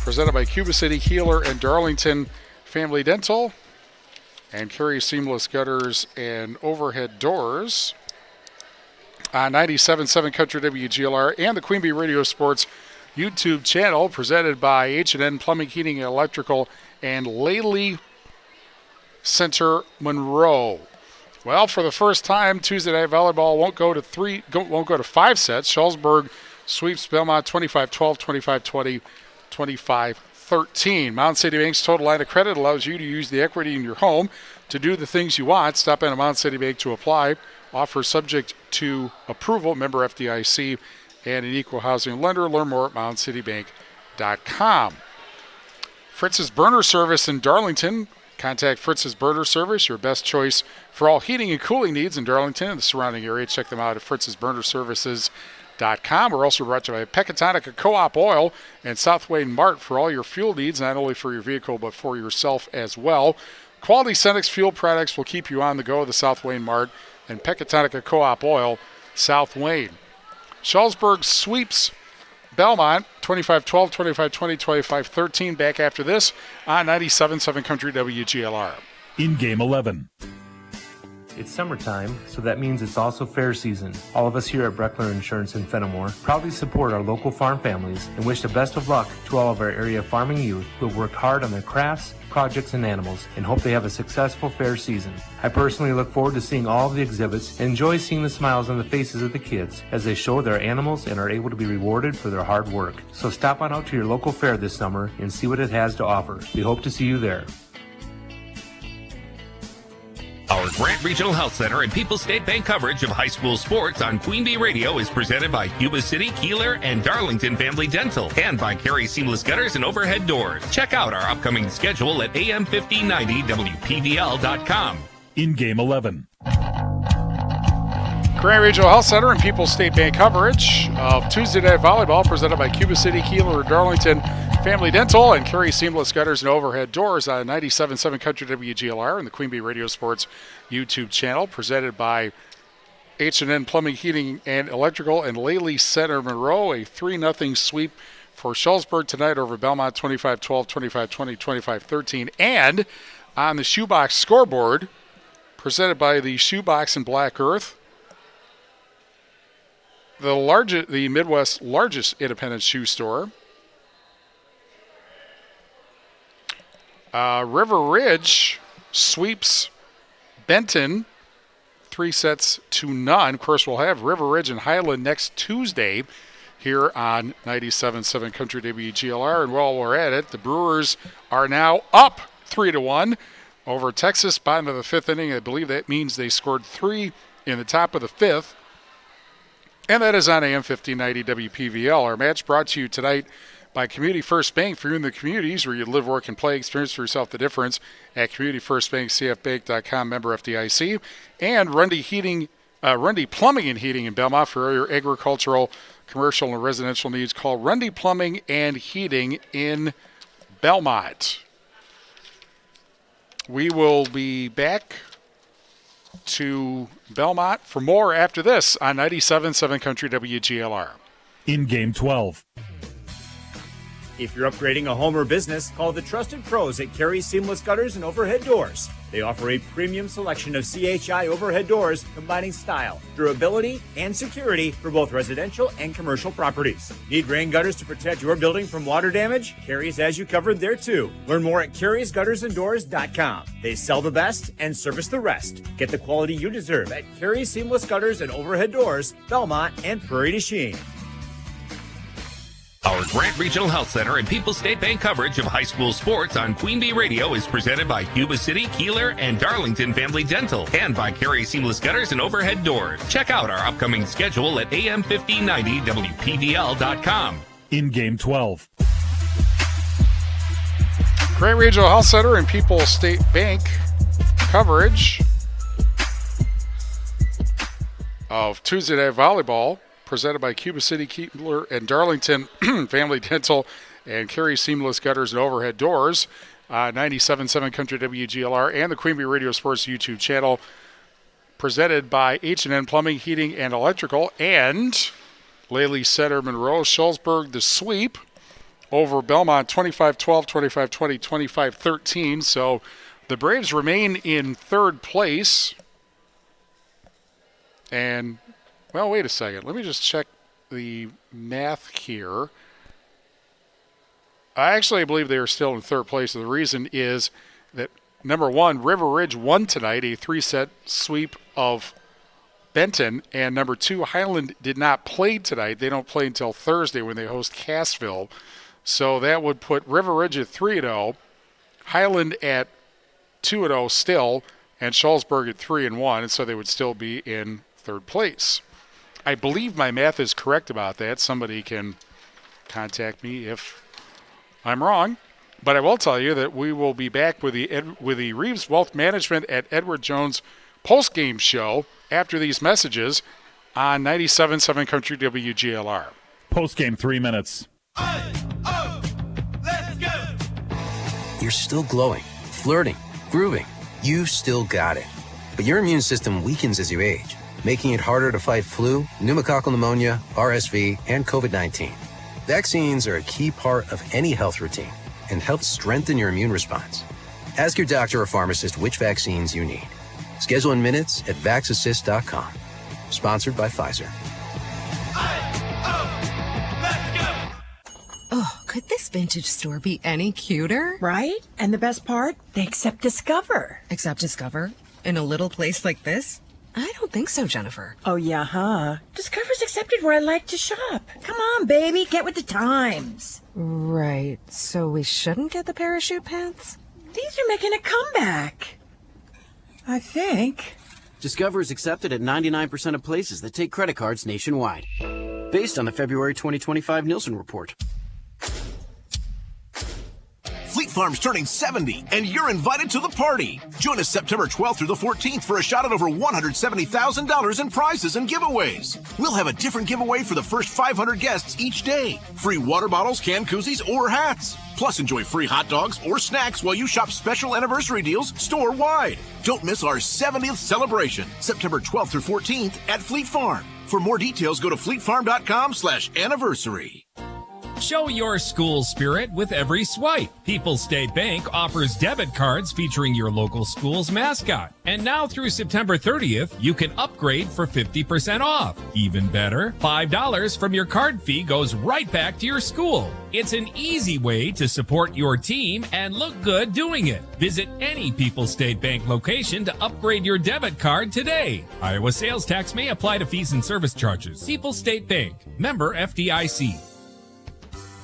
presented by Cuba City, Kieler, and Darlington Family Dental. And Carey Seamless Gutters and Overhead Doors on 97.7 Country WGLR and the Queen Bee Radio Sports YouTube channel, presented by H&N Plumbing, Heating, and Electrical and Lely Center Monroe. Well, for the first time, Tuesday Night Volleyball won't go to 5 sets. Shullsburg sweeps Belmont 25-12, 25-20, 25-13. Mountain City Bank's total line of credit allows you to use the equity in your home to do the things you want. Stop in at Mountain City Bank to apply. Offer subject to approval. Member FDIC and an equal housing lender. Learn more at mountaincitybank.com. Fritz's Burner Service in Darlington. Contact Fritz's Burner Service, your best choice for all heating and cooling needs in Darlington and the surrounding area. Check them out at fritz'sburnerservices.com. We're also brought to you by Pecatonica Co-op Oil and South Wayne Mart for all your fuel needs, not only for your vehicle but for yourself as well. Quality Cenex fuel products will keep you on the go. The South Wayne Mart and Pecatonica Co-op Oil, South Wayne. Shullsburg sweeps Belmont 25-12, 25-20, 25-13. Back after this on 97.7 Country WGLR. In Game 11. It's summertime, so that means it's also fair season. All of us here at Breckler Insurance in Fenimore proudly support our local farm families and wish the best of luck to all of our area farming youth who have worked hard on their crafts, projects, and animals, and hope they have a successful fair season. I personally look forward to seeing all of the exhibits and enjoy seeing the smiles on the faces of the kids as they show their animals and are able to be rewarded for their hard work. So stop on out to your local fair this summer and see what it has to offer. We hope to see you there. Our Grant Regional Health Center and People's State Bank coverage of high school sports on Queen Bee Radio is presented by Cuba City, Kieler, and Darlington Family Dental, and by Carey Seamless Gutters and Overhead Doors. Check out our upcoming schedule at am1590wpvl.com. In Game 11. Grant Regional Health Center and People's State Bank coverage of Tuesday Night Volleyball presented by Cuba City, Kieler, Darlington Family Dental, and Carey Seamless Gutters and Overhead Doors on 97.7 Country WGLR and the Queen Bee Radio Sports YouTube channel, presented by H&N Plumbing, Heating, and Electrical, and Laley Center Monroe. A 3-0 sweep for Shullsburg tonight over Belmont, 25-12, 25-20, 25-13. And on the Shoebox scoreboard, presented by the Shoebox in Black Earth, the Midwest's largest independent shoe store. River Ridge sweeps Benton 3-0. Of course, we'll have River Ridge and Highland next Tuesday here on 97.7 Country WGLR. And while we're at it, the Brewers are now up 3-1 over Texas, bottom of the fifth inning. I believe that means they scored 3 in the top of the fifth. And that is on AM 1590 WPVL. Our match brought to you tonight by Community First Bank. For you in the communities where you live, work, and play, experience for yourself the difference at Community First Bank, cfbank.com, member FDIC. And Rundy Plumbing and Heating in Belmont for your agricultural, commercial, and residential needs. Call Rundy Plumbing and Heating in Belmont. We will be back to Belmont for more after this on 97.7 Country WGLR. In Game 12. If you're upgrading a home or business, call the trusted pros at Carey Seamless Gutters and Overhead Doors. They offer a premium selection of CHI overhead doors combining style, durability, and security for both residential and commercial properties. Need rain gutters to protect your building from water damage? Carey's has you covered there too. Learn more at Carey'sGuttersandDoors.com. They sell the best and service the rest. Get the quality you deserve at Carey Seamless Gutters and Overhead Doors, Belmont, and Prairie du Chien. Our Grant Regional Health Center and People's State Bank coverage of high school sports on Queen Bee Radio is presented by Cuba City, Kieler, and Darlington Family Dental, and by Carey Seamless Gutters and Overhead Doors. Check out our upcoming schedule at am1590wpvl.com. In Game 12. Grant Regional Health Center and People's State Bank coverage of Tuesday Night Volleyball, presented by Cuba City, Kieler, and Darlington Family Dental, and Carey Seamless Gutters and Overhead Doors, 97.7 Country WGLR, and the Queen Bee Radio Sports YouTube channel, presented by H&N Plumbing, Heating, and Electrical, and Laley Center Monroe. Shullsburg, the sweep over Belmont, 25-12, 25-20, 25-13. So the Braves remain in third place. And well, wait a second. Let me just check the math here. I actually believe they are still in third place. And the reason is that, number one, River Ridge won tonight, a 3-set sweep of Benton. And number two, Highland did not play tonight. They don't play until Thursday when they host Cassville. So that would put River Ridge at 3-0, Highland at 2-0 still, and Shullsburg at 3-1. And so they would still be in third place. I believe my math is correct about that. Somebody can contact me if I'm wrong. But I will tell you that we will be back with the Reeves Wealth Management at Edward Jones postgame show after these messages on 97.7 Country WGLR. Postgame 3 minutes. Let's go! You're still glowing, flirting, grooving. You still got it. But your immune system weakens as you age, making it harder to fight flu, pneumococcal pneumonia, RSV, and COVID-19. Vaccines are a key part of any health routine and help strengthen your immune response. Ask your doctor or pharmacist which vaccines you need. Schedule in minutes at vaxassist.com. Sponsored by Pfizer. Oh, could this vintage store be any cuter? Right? And the best part? They accept Discover. Accept Discover? In a little place like this? I don't think so, Jennifer. Oh, yeah, huh? Discover's accepted where I like to shop. Come on, baby, get with the times. Right, so we shouldn't get the parachute pants? These are making a comeback. I think. Discover is accepted at 99% of places that take credit cards nationwide. Based on the February 2025 Nielsen report. Fleet Farm's turning 70, and you're invited to the party. Join us September 12th through the 14th for a shot at over $170,000 in prizes and giveaways. We'll have a different giveaway for the first 500 guests each day. Free water bottles, can koozies, or hats. Plus, enjoy free hot dogs or snacks while you shop special anniversary deals store-wide. Don't miss our 70th celebration, September 12th through 14th at Fleet Farm. For more details, go to fleetfarm.com/anniversary. Show your school spirit with every swipe. People's State Bank offers debit cards featuring your local school's mascot. And now through September 30th, you can upgrade for 50% off. Even better, $5 from your card fee goes right back to your school. It's an easy way to support your team and look good doing it. Visit any People's State Bank location to upgrade your debit card today. Iowa sales tax may apply to fees and service charges. People's State Bank, member FDIC.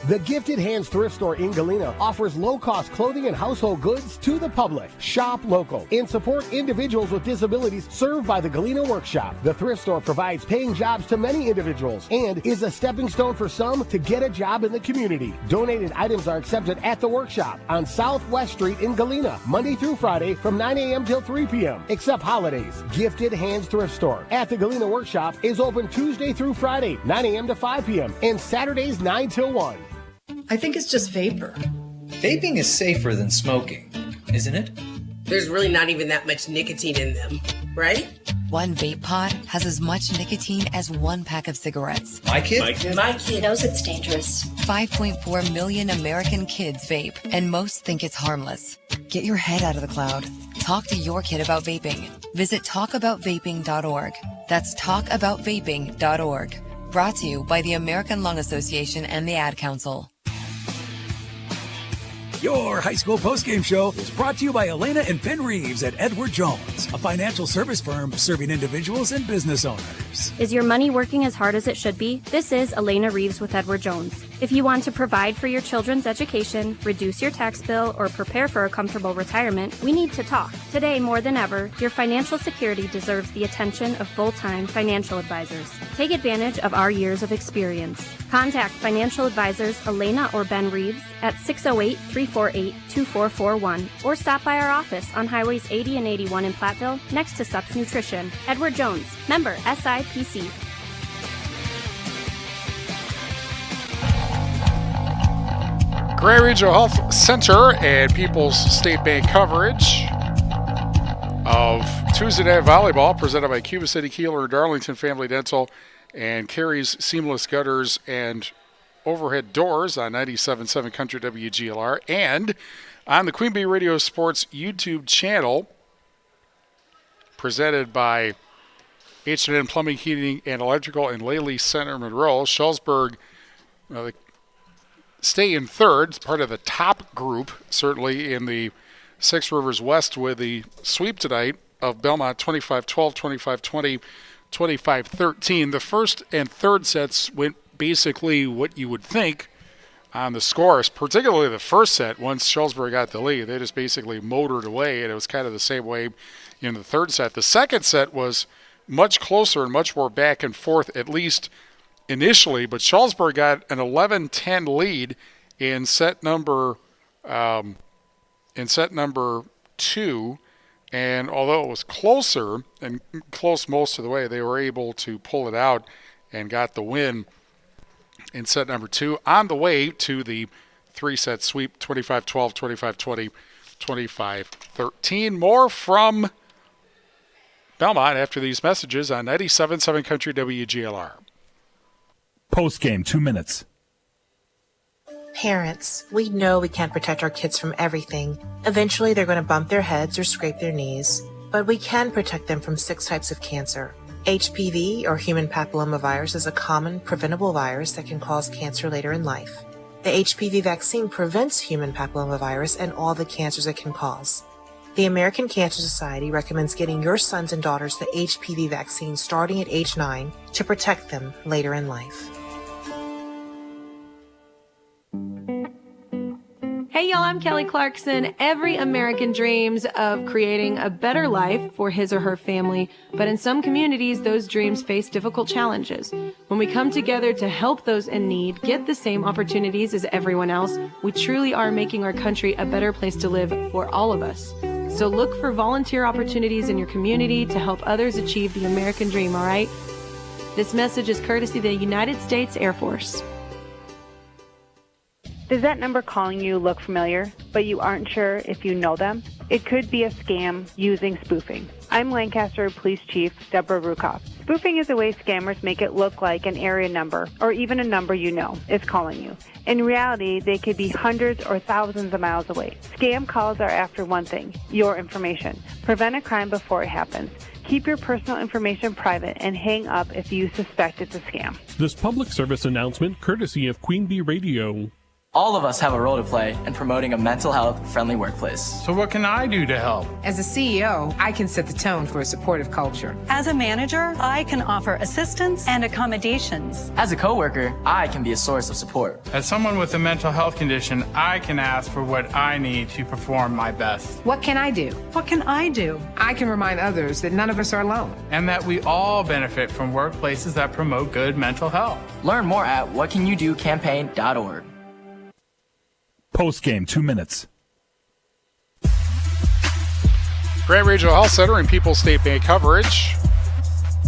The Gifted Hands Thrift Store in Galena offers low-cost clothing and household goods to the public. Shop local and support individuals with disabilities served by the Galena Workshop. The thrift store provides paying jobs to many individuals and is a stepping stone for some to get a job in the community. Donated items are accepted at the workshop on Southwest Street in Galena, Monday through Friday from 9 a.m. till 3 p.m., except holidays. Gifted Hands Thrift Store at the Galena Workshop is open Tuesday through Friday, 9 a.m. to 5 p.m., and Saturdays 9 till 1. I think it's just vapor. Vaping is safer than smoking, isn't it? There's really not even that much nicotine in them, right? One vape pod has as much nicotine as one pack of cigarettes. My kid? My kid knows it's dangerous. 5.4 million American kids vape, and most think it's harmless. Get your head out of the cloud. Talk to your kid about vaping. Visit talkaboutvaping.org. That's talkaboutvaping.org. Brought to you by the American Lung Association and the Ad Council. Your high school postgame show is brought to you by Elena and Ben Reeves at Edward Jones, a financial service firm serving individuals and business owners. Is your money working as hard as it should be? This is Elena Reeves with Edward Jones. If you want to provide for your children's education, reduce your tax bill, or prepare for a comfortable retirement, we need to talk. Today, more than ever, your financial security deserves the attention of full-time financial advisors. Take advantage of our years of experience. Contact financial advisors Elena or Ben Reeves at 608-348-2441 or stop by our office on Highways 80 and 81 in Platteville next to Sups Nutrition. Edward Jones, member SIPC. Carey Regional Health Center and People's State Bank coverage of Tuesday Night Volleyball presented by Cuba City, Kieler, Darlington Family Dental, and Carey's Seamless Gutters and Overhead Doors on 97.7 Country WGLR and on the Queen Bee Radio Sports YouTube channel presented by H&N Plumbing, Heating, and Electrical in Lely Center, Monroe. Shullsburg stay in third, part of the top group, certainly in the Six Rivers West with the sweep tonight of Belmont 25-12, 25-20, 25-13. The first and third sets went basically what you would think on the scores, particularly the first set. Once Shullsburg got the lead, they just basically motored away, and it was kind of the same way in the third set. The second set was much closer and much more back and forth, at least initially, but Shullsburg got an 11-10 lead in set number 2, and although it was closer and close most of the way, they were able to pull it out and got the win in set number 2 on the way to the 3-set sweep, 25-12, 25-20, 25-13. More from Belmont after these messages on 97.7 Country WGLR. Post-game 2 minutes. Parents, we know we can't protect our kids from everything. Eventually, they're going to bump their heads or scrape their knees. But we can protect them from 6 types of cancer. HPV, or human papillomavirus, is a common preventable virus that can cause cancer later in life. The HPV vaccine prevents human papillomavirus and all the cancers it can cause. The American Cancer Society recommends getting your sons and daughters the HPV vaccine starting at age 9 to protect them later in life. Hey y'all, I'm Kelly Clarkson. Every American dreams of creating a better life for his or her family, but in some communities, those dreams face difficult challenges. When we come together to help those in need get the same opportunities as everyone else, we truly are making our country a better place to live for all of us. So look for volunteer opportunities in your community to help others achieve the American dream, all right? This message is courtesy of the United States Air Force. Does that number calling you look familiar, but you aren't sure if you know them? It could be a scam using spoofing. I'm Lancaster Police Chief Deborah Rukoff. Spoofing is a way scammers make it look like an area number, or even a number you know, is calling you. In reality, they could be hundreds or thousands of miles away. Scam calls are after one thing, your information. Prevent a crime before it happens. Keep your personal information private and hang up if you suspect it's a scam. This public service announcement courtesy of Queen Bee Radio. All of us have a role to play in promoting a mental health friendly workplace. So what can I do to help? As a CEO, I can set the tone for a supportive culture. As a manager, I can offer assistance and accommodations. As a coworker, I can be a source of support. As someone with a mental health condition, I can ask for what I need to perform my best. What can I do? What can I do? I can remind others that none of us are alone. And that we all benefit from workplaces that promote good mental health. Learn more at whatcanyoudocampaign.org. Post-game 2 minutes. Grant Regional Health Center and People's State Bank coverage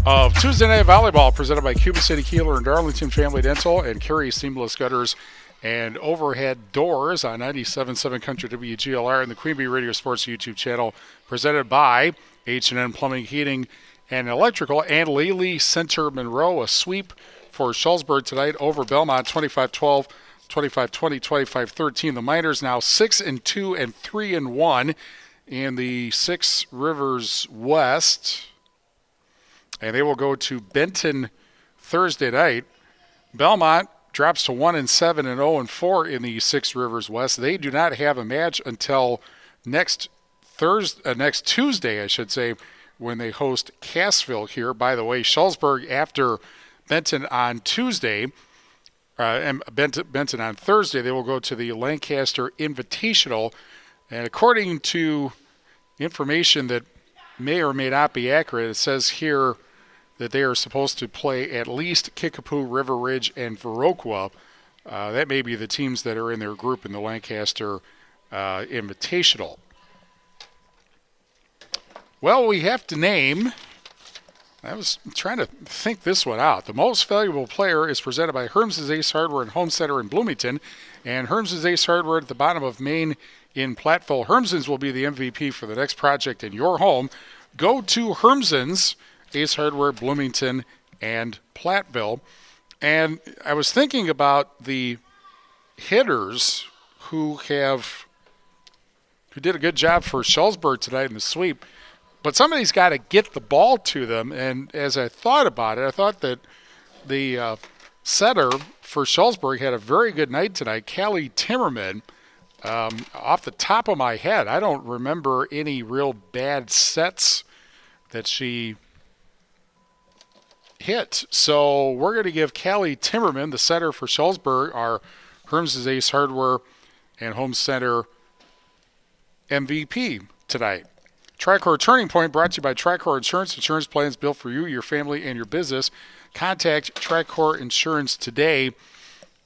of Tuesday Night Volleyball presented by Cuba City, Kieler, and Darlington Family Dental and Carey Seamless Gutters and Overhead Doors on 97.7 Country WGLR and the Queen Bee Radio Sports YouTube channel presented by H&N Plumbing, Heating, and Electrical and Lely Center Monroe. A sweep for Shullsburg tonight over Belmont, 25-12. 25-20, 25-13. The Miners now 6-2 and 3-1 in the Six Rivers West. And they will go to Benton Thursday night. Belmont drops to 1-7 and 0-4 in the Six Rivers West. They do not have a match until next Tuesday, I should say, when they host Cassville here. By the way, Shullsburg after Benton on Tuesday. And Benton on Thursday, they will go to the Lancaster Invitational. And according to information that may or may not be accurate, it says here that they are supposed to play at least Kickapoo, River Ridge, and Viroqua. That may be the teams that are in their group in the Lancaster Invitational. Well, we have to name... I was trying to think this one out. The most valuable player is presented by Herms' Ace Hardware and Home Center in Bloomington, and Herms' Ace Hardware at the bottom of Main in Platteville. Herms' will be the MVP for the next project in your home. Go to Herms' Ace Hardware, Bloomington, and Platteville. And I was thinking about the hitters who did a good job for Shullsburg tonight in the sweep. But somebody's got to get the ball to them, and as I thought about it, I thought that the setter for Shullsburg had a very good night tonight, Callie Timmerman. Off the top of my head, I don't remember any real bad sets that she hit. So we're going to give Callie Timmerman, the setter for Shullsburg, our Herms' Ace Hardware and Home Center MVP tonight. Tricor Turning Point brought to you by Tricor Insurance. Insurance plans built for you, your family, and your business. Contact Tricor Insurance today.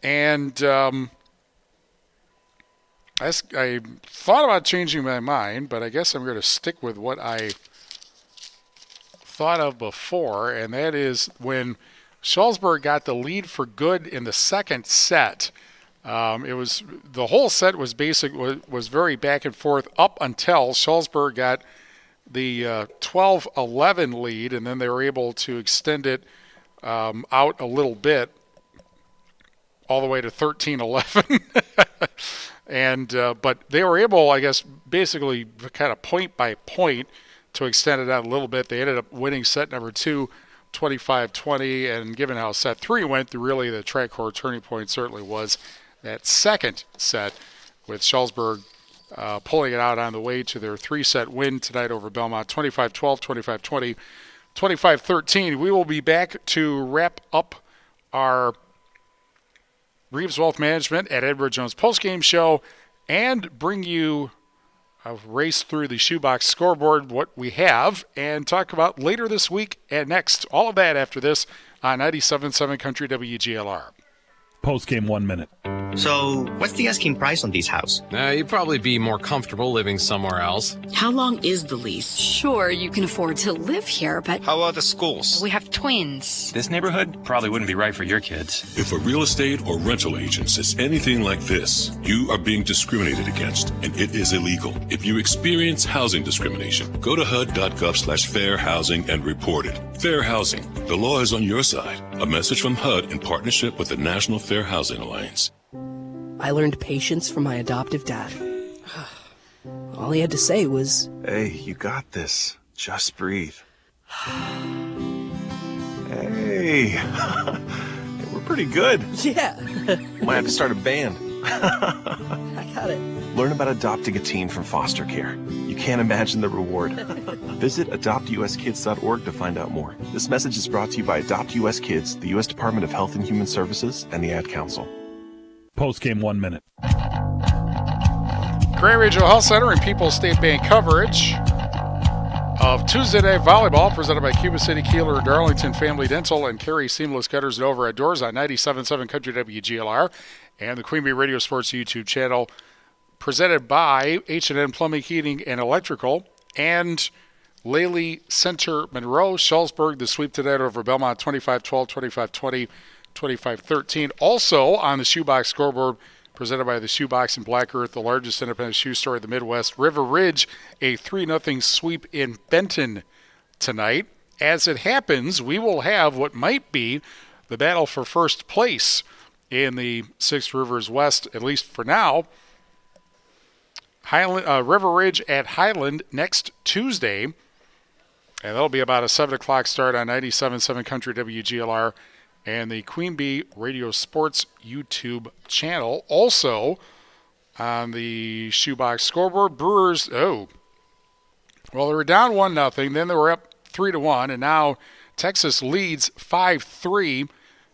And I thought about changing my mind, but I guess I'm going to stick with what I thought of before, and that is when Shullsburg got the lead for good in the second set. The whole set was very back and forth up until Shullsburg got the 12-11 lead, and then they were able to extend it out a little bit, all the way to 13-11. And but they were able, I guess, basically kind of point by point to extend it out a little bit. They ended up winning set number 2, 25-20, and given how set 3 went, really the tri-court turning point certainly was that second set, with Shullsburg pulling it out on the way to their 3-set win tonight over Belmont, 25-12, 25-20, 25-13. We will be back to wrap up our Reeves Wealth Management at Edward Jones postgame show and bring you a race through the shoebox scoreboard, what we have, and talk about later this week and next. All of that after this on 97.7 Country WGLR. Postgame 1 minute. So, what's the asking price on these houses? You'd probably be more comfortable living somewhere else. How long is the lease? Sure, you can afford to live here, but... How about the schools? We have twins. This neighborhood probably wouldn't be right for your kids. If a real estate or rental agent says anything like this, you are being discriminated against, and it is illegal. If you experience housing discrimination, go to HUD.gov/fair housing and report it. Fair housing. The law is on your side. A message from HUD in partnership with the National Fair Housing Alliance. I learned patience from my adoptive dad. All he had to say was, "Hey, you got this. Just breathe." Hey, we're pretty good. Yeah. Might have to start a band. I got it. Learn about adopting a teen from foster care. You can't imagine the reward. Visit adoptuskids.org to find out more. This message is brought to you by Adopt US Kids, the U.S. Department of Health and Human Services, and the Ad Council. Postgame 1 minute. Carey Regional Health Center and People's State Bank coverage of Tuesday Night Volleyball presented by Cuba City, Kieler, Darlington Family Dental, and Carey Seamless Gutters and Overhead Doors on 97.7 Country WGLR and the Queen Bee Radio Sports YouTube channel, presented by H&N Plumbing, Heating, and Electrical, and Lely Center Monroe. Shullsburg, the sweep tonight over Belmont, 25-12, 25-20, 25-13. Also on the shoebox scoreboard, presented by the Shoebox in Black Earth, the largest independent shoe store in the Midwest. River Ridge, a 3-0 sweep in Benton tonight. As it happens, we will have what might be the battle for first place in the Six Rivers West, at least for now. River Ridge at Highland next Tuesday, and that'll be about a 7 o'clock start on 97.7 Country WGLR and the Queen Bee Radio Sports YouTube channel. Also on the shoebox scoreboard, Brewers, they were down 1-0, then they were up 3-1, and now Texas leads 5-3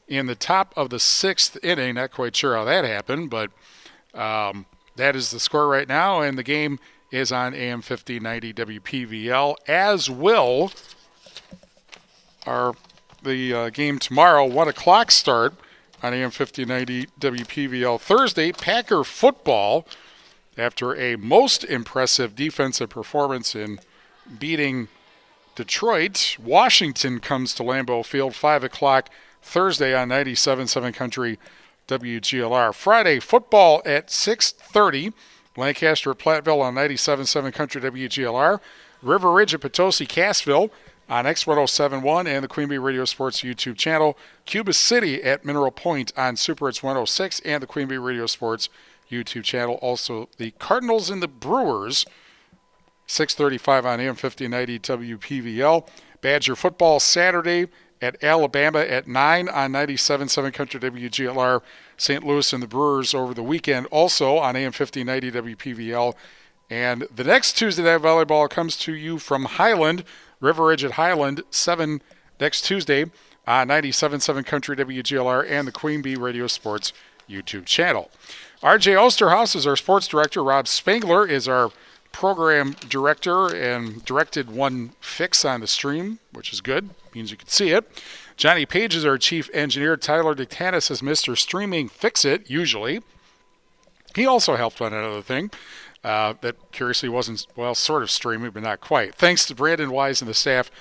in the top of the 6th inning. Not quite sure how that happened, but that is the score right now, and the game is on AM 1590 WPVL, as will the game tomorrow, 1 o'clock start on AM 1590 WPVL. Thursday, Packer football, after a most impressive defensive performance in beating Detroit. Washington comes to Lambeau Field, 5 o'clock Thursday on 97.7 Country WGLR. Friday, football at 6:30. Lancaster at Platteville on 97.7 Country WGLR. River Ridge at Potosi Cassville on X1071 and the Queen Bee Radio Sports YouTube channel. Cuba City at Mineral Point on Super It's 106 and the Queen Bee Radio Sports YouTube channel. Also, the Cardinals and the Brewers, 6:35 on AM 1590 WPVL. Badger football Saturday at Alabama at 9 on 97.7 Country WGLR. St. Louis and the Brewers over the weekend, also on AM 1590 WPVL. And the next Tuesday Night Volleyball comes to you from Highland. River Ridge at Highland, 7 next Tuesday on 97.7 Country WGLR and the Queen Bee Radio Sports YouTube channel. RJ Osterhaus is our sports director. Rob Spangler is our program director and directed one fix on the stream, which is good. Means you can see it. Johnny Page is our chief engineer. Tyler DeTanis is Mr. Streaming Fix-It, usually. He also helped on another thing that curiously wasn't, well, sort of streaming, but not quite. Thanks to Brandon Wise and the staff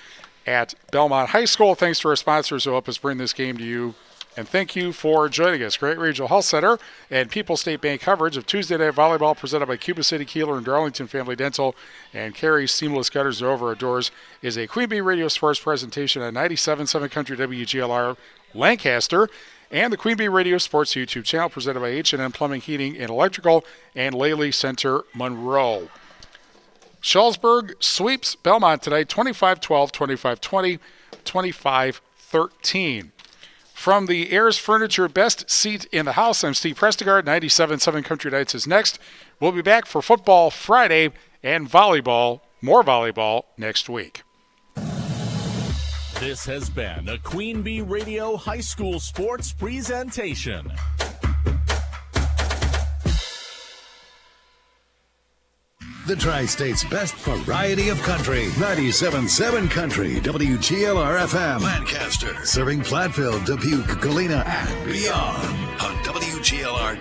at Belmont High School. Thanks to our sponsors who help us bring this game to you And thank you for joining us. Great Regional Health Center and People's State Bank coverage of Tuesday Night Volleyball presented by Cuba City, Kieler, and Darlington Family Dental and Carey Seamless Gutters are over our doors is a Queen Bee Radio Sports presentation on 97.7 Country WGLR Lancaster and the Queen Bee Radio Sports YouTube channel presented by H&M Plumbing, Heating, and Electrical and Laley Center Monroe. Shullsburg sweeps Belmont today, 25-12, 25-20, 25-13. From the Ayers Furniture Best Seat in the House, I'm Steve Prestigard. 97.7 Country Nights is next. We'll be back for football Friday and volleyball, more volleyball, next week. This has been a Queen Bee Radio High School Sports presentation. The Tri-State's best variety of country. 97.7 Country, WGLR-FM. Lancaster. Serving Platteville, Dubuque, Galena, and beyond on WGLR.